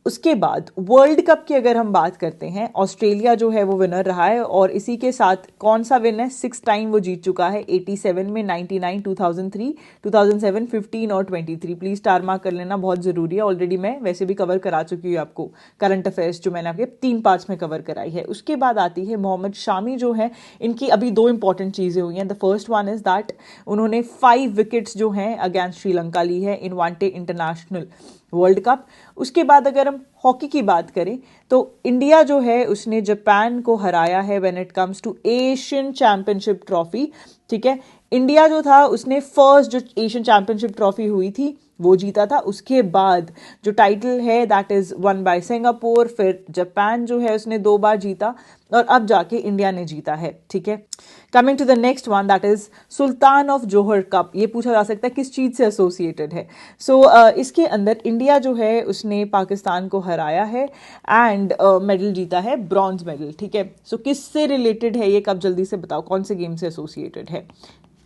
उसके बाद वर्ल्ड कप की अगर हम बात करते हैं, ऑस्ट्रेलिया जो है वो विनर रहा है, और इसी के साथ कौन सा विन है, 6 टाइम वो जीत चुका है, 87 में, 99, 2003, 2007, 15 और 23। प्लीज स्टार मार्क कर लेना, बहुत जरूरी है। ऑलरेडी मैं वैसे भी कवर करा चुकी हूँ आपको करंट अफेयर्स, जो मैंने आपके 3 पार्ट्स में कवर कराई है। उसके बाद आती है मोहम्मद शामी जो है, इनकी अभी 2 इंपॉर्टेंट चीजें हुई हैं। The first one is that उन्होंने 5 विकेट्स जो हैं अगेंस्ट श्रीलंका ली है इन वनडे इंटरनेशनल वर्ल्ड कप। उसके बाद अगर हम हॉकी की बात करें तो इंडिया जो है उसने जापान को हराया है when it comes to Asian championship trophy. ठीक है, इंडिया जो था उसने फर्स्ट जो एशियन चैंपियनशिप ट्रॉफी हुई थी वो जीता था। उसके बाद जो टाइटल है that is one by Singapore, फिर जापान जो है उसने 2 बार जीता, और अब जाके इंडिया ने जीता है। ठीक है, coming to the next one that is Sultan of Johor Cup. ये पूछा जा सकता है किस चीज से एसोसिएटेड है। सो इसके अंदर इंडिया जो है उसने पाकिस्तान को हराया है एंड मेडल जीता है, ब्रॉन्ज मेडल। ठीक है, सो किससे रिलेटेड है ये, कब जल्दी से बताओ कौन से गेम से एसोसिएटेड है,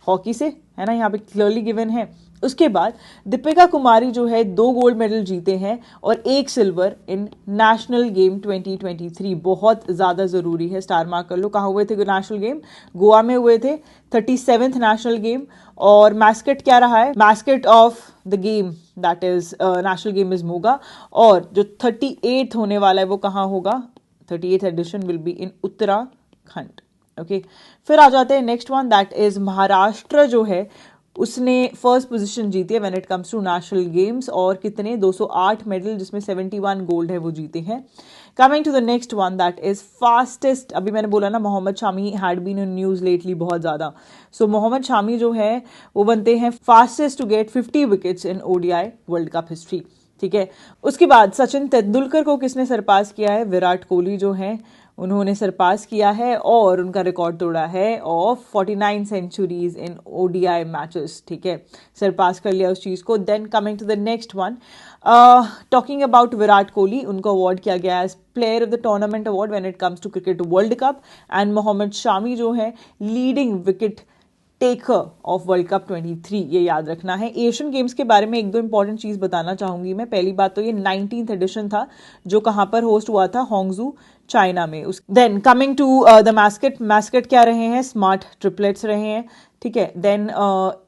हॉकी से, है ना, यहाँ पे क्लियरली गिवन है। उसके बाद दीपिका कुमारी जो है 2 गोल्ड मेडल जीते हैं और 1 सिल्वर इन नेशनल गेम 2023। बहुत ज़्यादा ज़रूरी है, स्टार मार्क कर लो। कहाँ हुए थे नेशनल गेम, गोवा में हुए थे, 37th नेशनल गेम। और मैस्केट क्या रहा है, mascot of the game that is national game is Moga, और जो 38th होने वाला है वो कहाँ होगा, 38th edition will be in Uttarakhand. Okay, फिर आ जाते हैं next one that is Maharashtra जो है उसने फर्स्ट पोजीशन जीती है when it comes to national games, और कितने, 208 मेडल जिसमें 71 गोल्ड है वो जीते हैं। Coming to the next one that is fastest, अभी मैंने बोला ना Mohammed Shami had been in news lately बहुत ज्यादा। सो मोहम्मद शामी जो है वो बनते हैं fastest to get 50 wickets in ODI world cup history. ठीक है, उसके बाद सचिन तेंदुलकर को किसने सरपास किया है, विराट कोहली जो है उन्होंने सरपास किया है, और उनका रिकॉर्ड तोड़ा है of 49 centuries in ODI matches. ठीक है, सरपास कर लिया उस चीज को। Then coming to the next one, talking about Virat Kohli, उनको अवार्ड किया गया as player of the tournament award when it comes to cricket world cup. And Mohammed Shami जो है leading wicket taker of world cup 23, ये याद रखना है। एशियन गेम्स के बारे में 1-2 इंपॉर्टेंट चीज बताना चाहूंगी मैं। पहली बात तो ये 19th एडिशन था जो कहां पर होस्ट हुआ था, होंगजू चाइना में। Then coming to the mascot, mascot क्या रहे हैं, स्मार्ट ट्रिपलेट्स रहे हैं। ठीक है, देन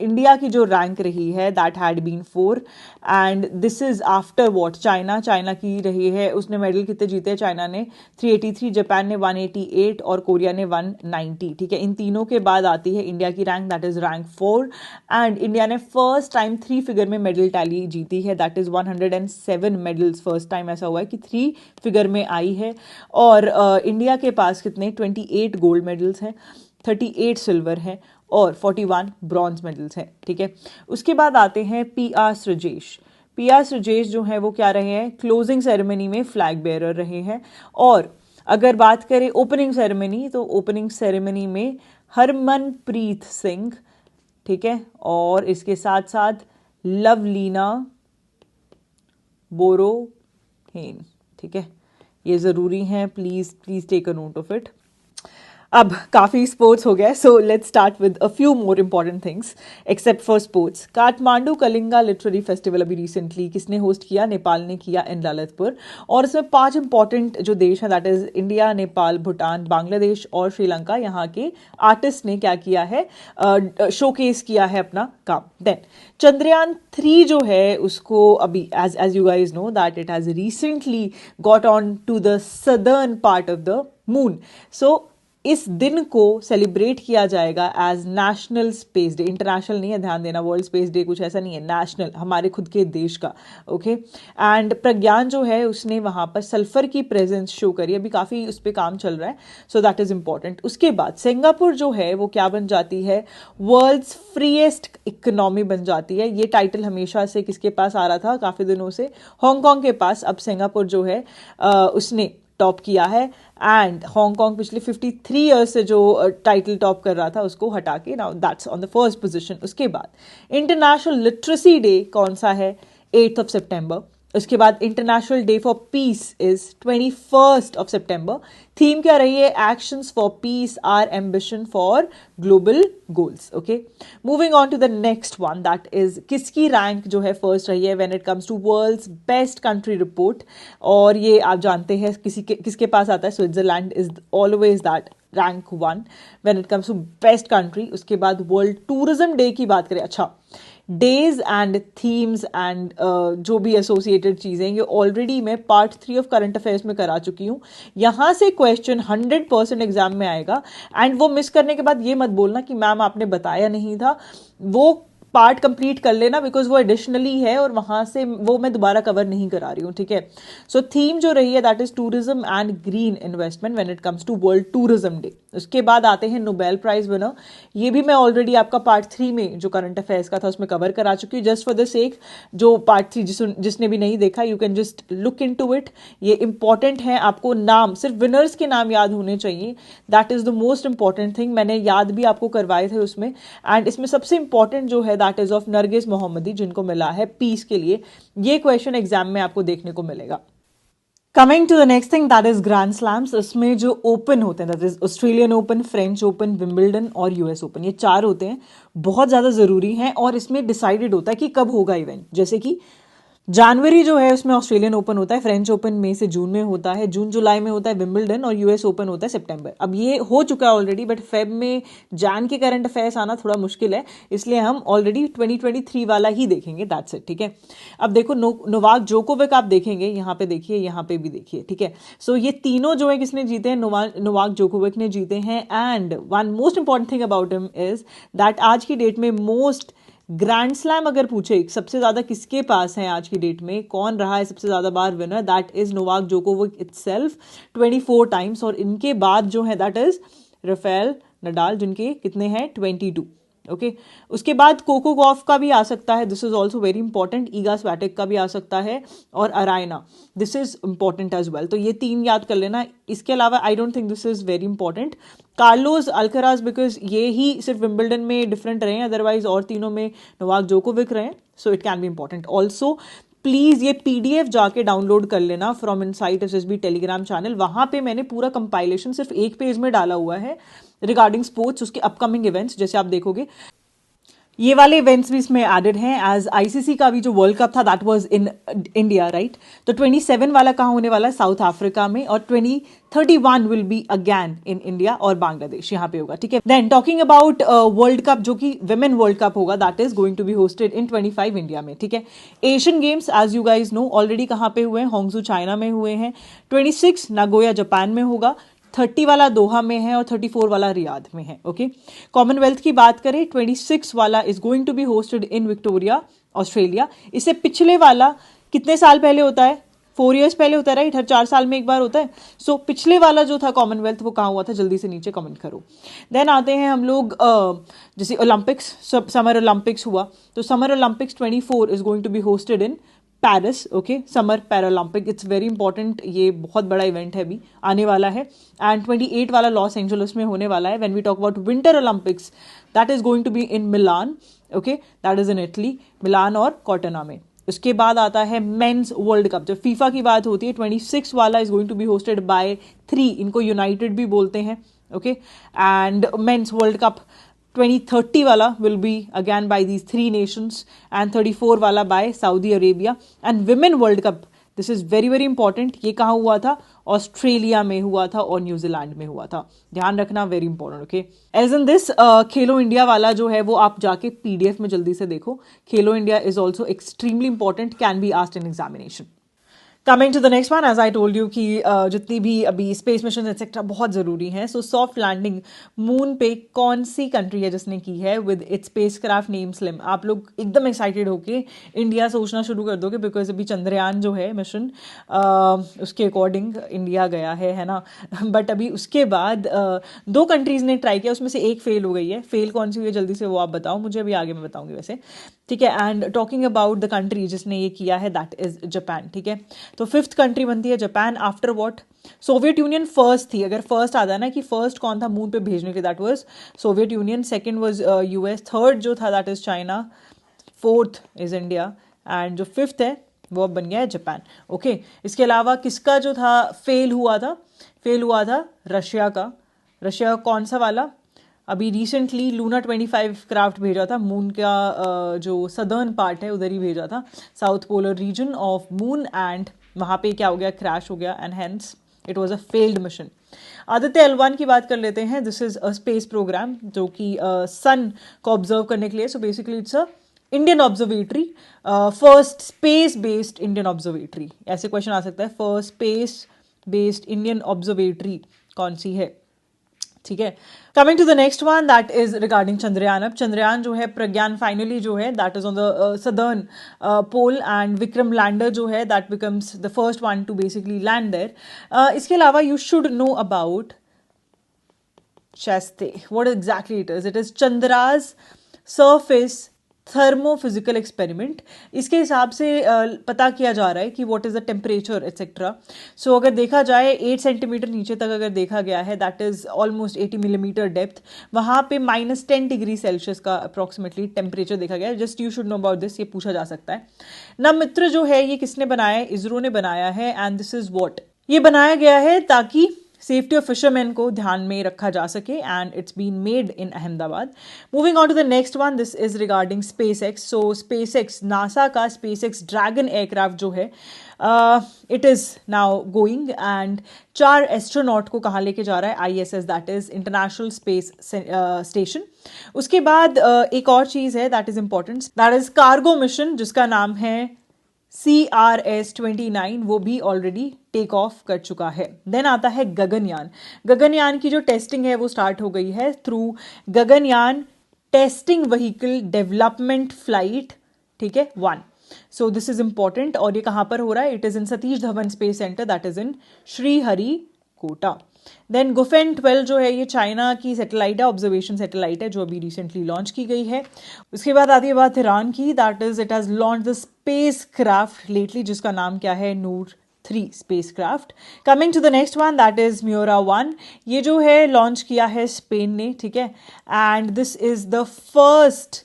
इंडिया की जो रैंक रही है that had been 4 and this is after what, China की रही है, उसने मेडल कितने जीते, चाइना ने 383, जापान ने 188 और कोरिया ने 190। ठीक है, इन तीनों के बाद आती है इंडिया की rank that is rank 4 and India ने फर्स्ट टाइम 3 फिगर में मेडल टैली जीती है, that is 107 medals. First time ऐसा हुआ है कि 3 फिगर में आई है। और इंडिया के पास कितने 28 गोल्ड मेडल्स हैं, 38 सिल्वर हैं और 41 ब्रॉन्ज मेडल्स हैं। ठीक है, उसके बाद आते हैं PR श्रीजेश। PR श्रीजेश जो है वो क्या रहे हैं, क्लोजिंग सेरेमनी में फ्लैग बेयरर रहे हैं। और अगर बात करें ओपनिंग सेरेमनी, तो ओपनिंग सेरेमनी में हरमनप्रीत सिंह, ठीक है, और इसके साथ साथ लवलीना बोरोहेन। ठीक है, ये जरूरी है, please take a note of it. अब काफ़ी स्पोर्ट्स हो गया, so let's start with a few more important things except for sports. Kathmandu Kalinga literary festival अभी रिसेंटली किसने होस्ट किया? नेपाल ने किया इन ललितपुर। और इसमें 5 इंपॉर्टेंट जो देश हैं, that is India, Nepal, Bhutan, Bangladesh और श्रीलंका, यहाँ के आर्टिस्ट ने क्या किया है? शोकेस किया है अपना काम। देन चंद्रयान 3 जो है उसको अभी as you guys know that it has recently got on to the southern part of the moon. So इस दिन को सेलिब्रेट किया जाएगा as national space day. International नहीं है, ध्यान देना, वर्ल्ड स्पेस डे कुछ ऐसा नहीं है, नेशनल, हमारे खुद के देश का। ओके, एंड प्रज्ञान जो है उसने वहाँ पर सल्फर की प्रेजेंस शो करी, अभी काफ़ी उस पर काम चल रहा है, सो दैट इज़ इंपॉर्टेंट। उसके बाद सिंगापुर जो है वो क्या बन जाती है? वर्ल्ड्स फ्रीएस्ट इकोनॉमी बन जाती है। ये टाइटल हमेशा से किसके पास आ रहा था? काफ़ी दिनों से हांगकांग के पास। अब सिंगापुर जो है उसने टॉप किया है, एंड हांगकांग पिछले 53 ईयर्स से जो टाइटल टॉप कर रहा था उसको हटा के now that's on the first position. उसके बाद इंटरनेशनल लिटरेसी डे कौन सा है? 8th ऑफ सितंबर। उसके बाद international day for peace is 21st of सितंबर। थीम क्या रही है? Actions for peace our ambition for global goals. Okay, moving on to the next one, that is किसकी रैंक जो है फर्स्ट रही है when it comes to world's best country report. और ये आप जानते हैं किसके पास आता है? Switzerland is always that rank 1 when it comes to best country. उसके बाद वर्ल्ड टूरिज्म डे की बात करें, अच्छा, डेज एंड थीम्स एंड जो भी एसोसिएटेड चीज़ें, ये ऑलरेडी मैं पार्ट 3 ऑफ करंट अफेयर्स में करा चुकी हूँ। यहाँ से क्वेश्चन 100% एग्जाम में आएगा, एंड वो मिस करने के बाद ये मत बोलना कि मैम आपने बताया नहीं था। वो पार्ट कंप्लीट कर लेना, बिकॉज वो एडिशनली है और वहाँ से वो मैं दोबारा कवर नहीं करा रही हूँ, ठीक है। सो थीम जो रही है that is tourism and green investment when it comes to world tourism day. उसके बाद आते हैं नोबेल प्राइज विनर। ये भी मैं ऑलरेडी आपका पार्ट 3 में जो करंट अफेयर्स का था उसमें कवर करा चुकी हूँ। जस्ट फॉर द सेक, जो पार्ट 3 जिसने भी नहीं देखा, you can just look into it. ये इंपॉर्टेंट है, आपको नाम, सिर्फ विनर्स के नाम याद होने चाहिए, that is the most important thing. मैंने याद भी आपको करवाए थे उसमें, एंड इसमें सबसे इंपॉर्टेंट जो है दैट इज ऑफ नरगिस मोहम्मदी, जिनको मिला है पीस के लिए। ये क्वेश्चन एग्जाम में आपको देखने को मिलेगा। Coming to the next thing that is grand slams. इसमें जो ओपन होते हैं that is Australian open, French open, Wimbledon और यूएस ओपन, ये 4 होते हैं, बहुत ज़्यादा ज़रूरी हैं। और इसमें डिसाइडेड होता है कि कब होगा इवेंट। जैसे कि जनवरी जो है उसमें ऑस्ट्रेलियन ओपन होता है, फ्रेंच ओपन मई से जून में होता है, जून जुलाई में होता है विंबलडन, और यूएस ओपन होता है सितंबर। अब ये हो चुका है ऑलरेडी, बट फेब में जान के करंट अफेयर्स आना थोड़ा मुश्किल है, इसलिए हम ऑलरेडी 2023 वाला ही देखेंगे, दैट्स इट, ठीक है। अब देखो नोवाक जोकोविक आप देखेंगे, यहाँ पे देखिए, यहाँ पे भी देखिए, ठीक है। सो ये तीनों जो है किसने जीते हैं? नोवाक जोकोविक ने जीते हैं। And one most important thing about him is that आज की डेट में मोस्ट ग्रैंड स्लैम अगर पूछे सबसे ज्यादा किसके पास है आज की डेट में, कौन रहा है सबसे ज्यादा बार winner, that is Novak Djokovic itself 24 times. और इनके बाद जो है दैट इज राफेल नडाल, जिनके कितने हैं? 22। ओके, उसके बाद कोको गॉफ का भी आ सकता है, this is also very important. Iga Swiatek का भी आ सकता है, और Aryna, this is important as well. तो ये 3 याद कर लेना। इसके अलावा I don't think this is very important. Carlos Alcaraz, because ये ही सिर्फ विंबलडन में डिफरेंट रहे हैं, अदरवाइज और तीनों में नोवाक जोकोविक रहे, so it can be important also. Please ये पीडीएफ जाके डाउनलोड कर लेना from insight SSB Telegram channel. वहाँ पे मैंने पूरा कंपाइलेशन सिर्फ एक पेज में डाला हुआ है रिगार्डिंग स्पोर्ट्स, उसके अपकमिंग इवेंट्स, जैसे आप देखोगे ये वाले इवेंट्स भी इसमें एडेड हैं। एज आईसीसी का भी जो वर्ल्ड कप था that was in India, right. तो 27 वाला कहाँ होने वाला है? साउथ अफ्रीका में। और 2031 will be again in India और बांग्लादेश, यहाँ पे होगा, ठीक है। Then talking about world cup, जो कि विमेन वर्ल्ड कप होगा, that is going to be hosted in 25 India में, ठीक है। Asian games as you guys know already कहाँ पे हुए हैं? होंगजू चाइना में हुए हैं। 26 नागोया जापान में होगा, 30 वाला दोहा में है, और 34 वाला रियाद में है, ओके। कॉमनवेल्थ की बात करें, 26 वाला is going to be hosted in Victoria, Australia. इससे पिछले वाला कितने साल पहले होता है? 4 इयर्स पहले होता है, राइट। हर 4 साल में एक बार होता है। सो पिछले वाला जो था कॉमनवेल्थ, वो कहाँ हुआ था? जल्दी से नीचे कमेंट करो। देन आते हैं हम लोग जैसे ओलंपिक्स, समर ओलंपिक्स हुआ, तो summer Olympics 24 is going to be hosted in Paris, okay. Summer Paralympic, it's very important, ये बहुत बड़ा इवेंट है, अभी आने वाला है। एंड 28 वाला लॉस एंजलिस में होने वाला है। When we talk about winter Olympics, that is going to be in Milan, okay, that is in Italy, Milan और कॉर्टना में। उसके बाद आता है मेंस वर्ल्ड कप। जब फीफा की बात होती है, 26 वाला is going to be hosted by 3, इनको यूनाइटेड भी बोलते हैं, okay? And men's World Cup 2030 wala will be again by these three nations, and 34 wala by Saudi Arabia. And women World Cup, this is very very important, ये कहाँ हुआ था? Australia में हुआ था और न्यूजीलैंड में हुआ था, ध्यान रखना, very important, okay? As in this Khelo India वाला जो है वो आप जाके पीडीएफ में जल्दी से देखो. Khelo India is also extremely important, can be asked in examination. Coming to the next one, as I told you कि जितनी भी अभी स्पेस मिशन एक्सेट्रा बहुत ज़रूरी है. सो सॉफ्ट लैंडिंग मून पे कौन सी कंट्री है जिसने की है with its space craft name slim? आप लोग एकदम एक्साइटेड होके इंडिया सोचना शुरू कर दोगे, बिकॉज अभी चंद्रयान जो है मिशन उसके अकॉर्डिंग इंडिया गया है ना. बट अभी उसके बाद दो कंट्रीज़ ने ट्राई किया, उसमें से एक फेल हो गई है. फेल कौन सी हुई है जल्दी से वो आप बताओ मुझे, अभी आगे मैं बताऊंगी वैसे, ठीक है? And talking about the country जिसने ये किया है, दैट इज जापान, ठीक है? तो फिफ्थ कंट्री बनती है Japan. After what? Soviet union first थी. अगर फर्स्ट आता है ना कि फर्स्ट कौन था मून पे भेजने के, that was Soviet union. Second was US. Third जो था that is China. Fourth is India. And जो फिफ्थ है वो अब बन गया है जापान, ओके? इसके अलावा किसका जो था फेल हुआ था? फेल हुआ था रशिया का. रशिया कौन सा वाला? अभी रिसेंटली लूना 25 क्राफ्ट भेजा था मून का, जो सदर्न पार्ट है उधर ही भेजा था, south polar region of moon. And वहाँ पे क्या हो गया? क्रैश हो गया, and hence it was a failed mission. Aditya L1 की बात कर लेते हैं. This is a space program जो कि सन को ऑब्जर्व करने के लिए. So basically it's a Indian observatory, first space based Indian observatory. ऐसे क्वेश्चन आ सकता है, first space based Indian observatory कौन सी है, ठीक है? Coming to the next one, that is regarding Chandrayaan. अब चंद्रयान जो है, प्रज्ञान फाइनली जो है that is on the southern pole, and Vikram lander जो है that becomes the first one to basically land there. इसके अलावा you should know about ChaSTE. What exactly it is? It is Chandra's surface thermophysical experiment. इसके हिसाब से पता किया जा रहा है कि what is the temperature etcetera. सो अगर देखा जाए 8 सेंटीमीटर नीचे तक अगर देखा गया है, that is almost 80 millimetre depth, वहाँ पे -10 डिग्री सेल्सियस का अप्रॉक्सीमेटली टेम्परेचर देखा गया है. Just you should know about this, ये पूछा जा सकता है. नमित्र जो है ये किसने बनाया है? इसरो ने बनाया है. And this is what? ये बनाया गया है ताकि सेफ्टी ऑफ फिशरमैन को ध्यान में रखा जा सके, and it's been made in Ahmedabad. Moving on to the next one, this is regarding SpaceX. So SpaceX, NASA का स्पेस एक्स ड्रैगन एयरक्राफ्ट जो है, it is now going. And 4 astronaut को कहाँ लेके जा रहा है? ISS, that is international space station. उसके बाद एक और चीज है that is important, that is cargo mission जिसका नाम है CRS-29, वो भी ऑलरेडी टेक ऑफ कर चुका है. देन आता है गगनयान. गगनयान की जो टेस्टिंग है वो स्टार्ट हो गई है through Gaganyaan testing vehicle development flight, ठीक है, 1. So this is important. और ये कहाँ पर हो रहा है? It is in Satish Dhawan space centre, that is in Sriharikota. Then गुफेन 12 जो है ये चाइना की सैटेलाइट है, ऑब्जर्वेशन सैटेलाइट है जो अभी रिसेंटली लॉन्च की गई है. उसके बाद आती है बात ईरान की, that is it has launch the spacecraft lately जिसका नाम क्या है? Noor 3 spacecraft. Coming to the next one, that is म्योरा 1. ये जो है लॉन्च किया है स्पेन ने, ठीक है? And this is the first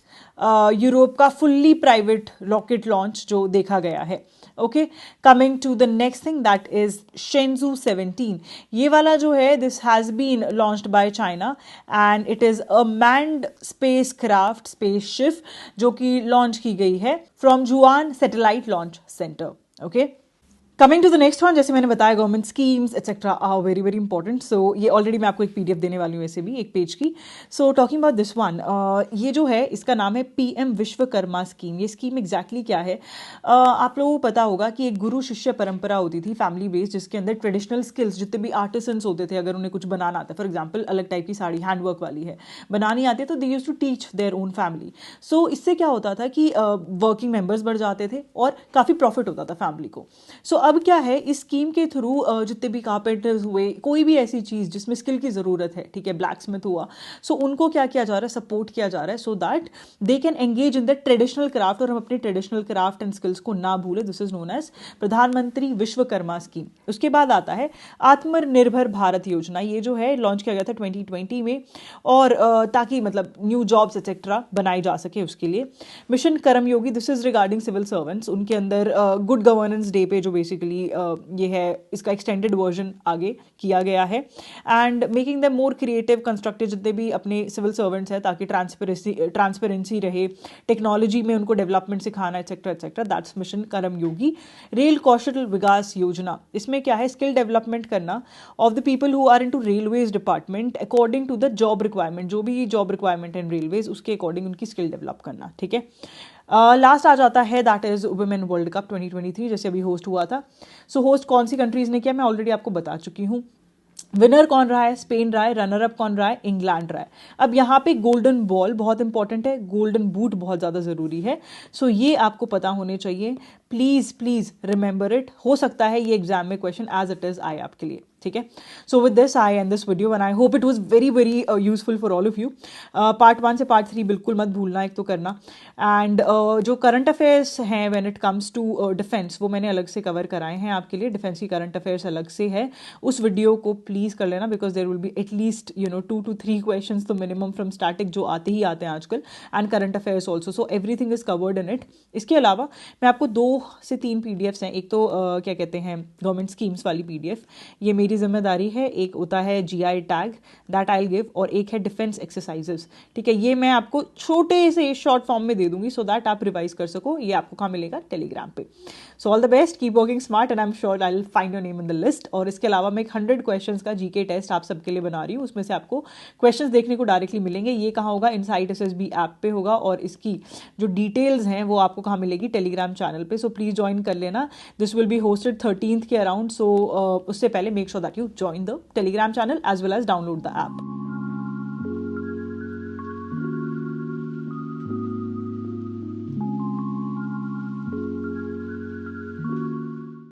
Europe का फुल्ली प्राइवेट रॉकेट लॉन्च जो देखा गया है, okay? Coming to the next thing, that is Shenzhou 17. ये वाला जो है this has been launched by China, and it is a manned spacecraft spaceship जो कि लॉन्च की गई है from Jiuquan satellite launch centre, okay? Coming to the next one, जैसे मैंने बताया government schemes etcetera are very very important. So ये already मैं आपको एक PDF देने वाली हूँ वैसे भी, एक पेज की. सो टॉकिंग अबाउट दिस वन, ये जो है इसका नाम है PM विश्वकर्मा स्कीम. ये स्कीम एग्जैक्टली क्या है? आप लोगों को पता होगा कि एक गुरु शिष्य परंपरा होती थी फैमिली बेस्ड, जिसके अंदर ट्रेडिशनल स्किल्स जितने भी आर्टिसंस होते थे, अगर उन्हें कुछ बनाना आता है, फॉर एग्जाम्पल अलग टाइप की साड़ी हैंडवर्क वाली है बनानी आती है, तो they use to teach their own family. So इससे क्या होता था कि वर्किंग मेंबर्स बढ़ जाते थे और काफ़ी प्रॉफिट होता था फैमिली को. सो अब क्या है, इस स्कीम के थ्रू जितने भी कारपेंटर्स हुए, कोई भी ऐसी चीज़ जिसमें स्किल की ज़रूरत है, ठीक है, ब्लैक स्मिथ हुआ, सो उनको क्या किया जा रहा है? सपोर्ट किया जा रहा है, so that they can engage in the traditional craft, और हम अपने ट्रेडिशनल क्राफ्ट एंड स्किल्स को ना भूलें. दिस इज नोन एज प्रधानमंत्री विश्वकर्मा स्कीम. उसके बाद आता है आत्मनिर्भर भारत योजना. ये जो है लॉन्च किया गया था 2020 में, और ताकि मतलब न्यू जॉब्स एक्सेट्रा बनाई जा सके उसके लिए. Mission Karmayogi, this is regarding civil servants. उनके अंदर गुड गवर्नेंस डे पे जो बेसिकली बेसिकली ये है इसका एक्सटेंडेड वर्जन आगे किया गया है, and making them more creative constructive जितने भी अपने सिविल सर्वेंट्स हैं, ताकि ट्रांसपेरेंसी रहे, टेक्नोलॉजी में उनको डेवलपमेंट सिखाना etcetera etcetera. That's mission Karmayogi. Rail Kaushal Vikas Yojana, इसमें क्या है, स्किल डेवलपमेंट करना of the people who are into railways department according to the job requirement, जो भी जॉब रिक्वायरमेंट इन रेलवेज उसके अकॉर्डिंग उनकी स्किल डेवलप करना। ठीक है, लास्ट आ जाता है that is women world cup 2023 जैसे अभी होस्ट हुआ था। सो होस्ट कौन सी कंट्रीज ने किया मैं ऑलरेडी आपको बता चुकी हूँ। विनर कौन रहा है, स्पेन रहा है, रनर अप कौन रहा है, इंग्लैंड रहा है। अब यहाँ पे गोल्डन बॉल बहुत इंपॉर्टेंट है, गोल्डन बूट बहुत ज़्यादा ज़रूरी है। सो ये आपको पता होने चाहिए, प्लीज़ प्लीज़ रिमेंबर इट। हो सकता है ये एग्जाम में क्वेश्चन एज इट इज़ आए आपके लिए। ठीक है, so with this I and this video and I hope it was very very useful for all of you. Part 1 से पार्ट 3 बिल्कुल मत भूलना, एक तो करना। एंड जो करंट अफेयर्स हैं when it comes to defence, वो मैंने अलग से कवर कराए हैं आपके लिए। डिफेंस की करंट अफेयर्स अलग से है, उस वीडियो को प्लीज़ कर लेना, because there will be at least 2 to 3 questions तो मिनिमम फ्रॉम स्टैटिक जो आते ही आते हैं आजकल, and current affairs also. So everything is covered in it. इसके अलावा मैं आपको 2 से 3 PDFs हैं, एक तो क्या कहते हैं गवर्नमेंट स्कीम्स वाली PDF, ये मेरी जिम्मेदारी है। एक होता है GI tag that I will give, और एक है डिफेंस एक्सरसाइजेस। ठीक है, ये मैं आपको छोटे से शॉर्ट फॉर्म में दे दूंगी सो दैट आप रिवाइज कर सको। ये आपको कहाँ मिलेगा, टेलीग्राम पे। So all the best, keep working smart and I am sure I will find your name in the list. और इसके अलावा मैं एक 100 क्वेश्चंस का GK टेस्ट आप सबके लिए बना रही हूँ, उसमें से आपको क्वेश्चंस देखने को डायरेक्टली मिलेंगे। ये कहाँ होगा, इनसाइट SSB ऐप पे होगा, और इसकी जो डिटेल्स हैं वो आपको कहाँ मिलेगी, टेलीग्राम चैनल पे। सो प्लीज ज्वाइन कर लेना। This will be hosted 13th के अराउंड, सो उससे पहले make sure that you join the Telegram channel as well as download the app.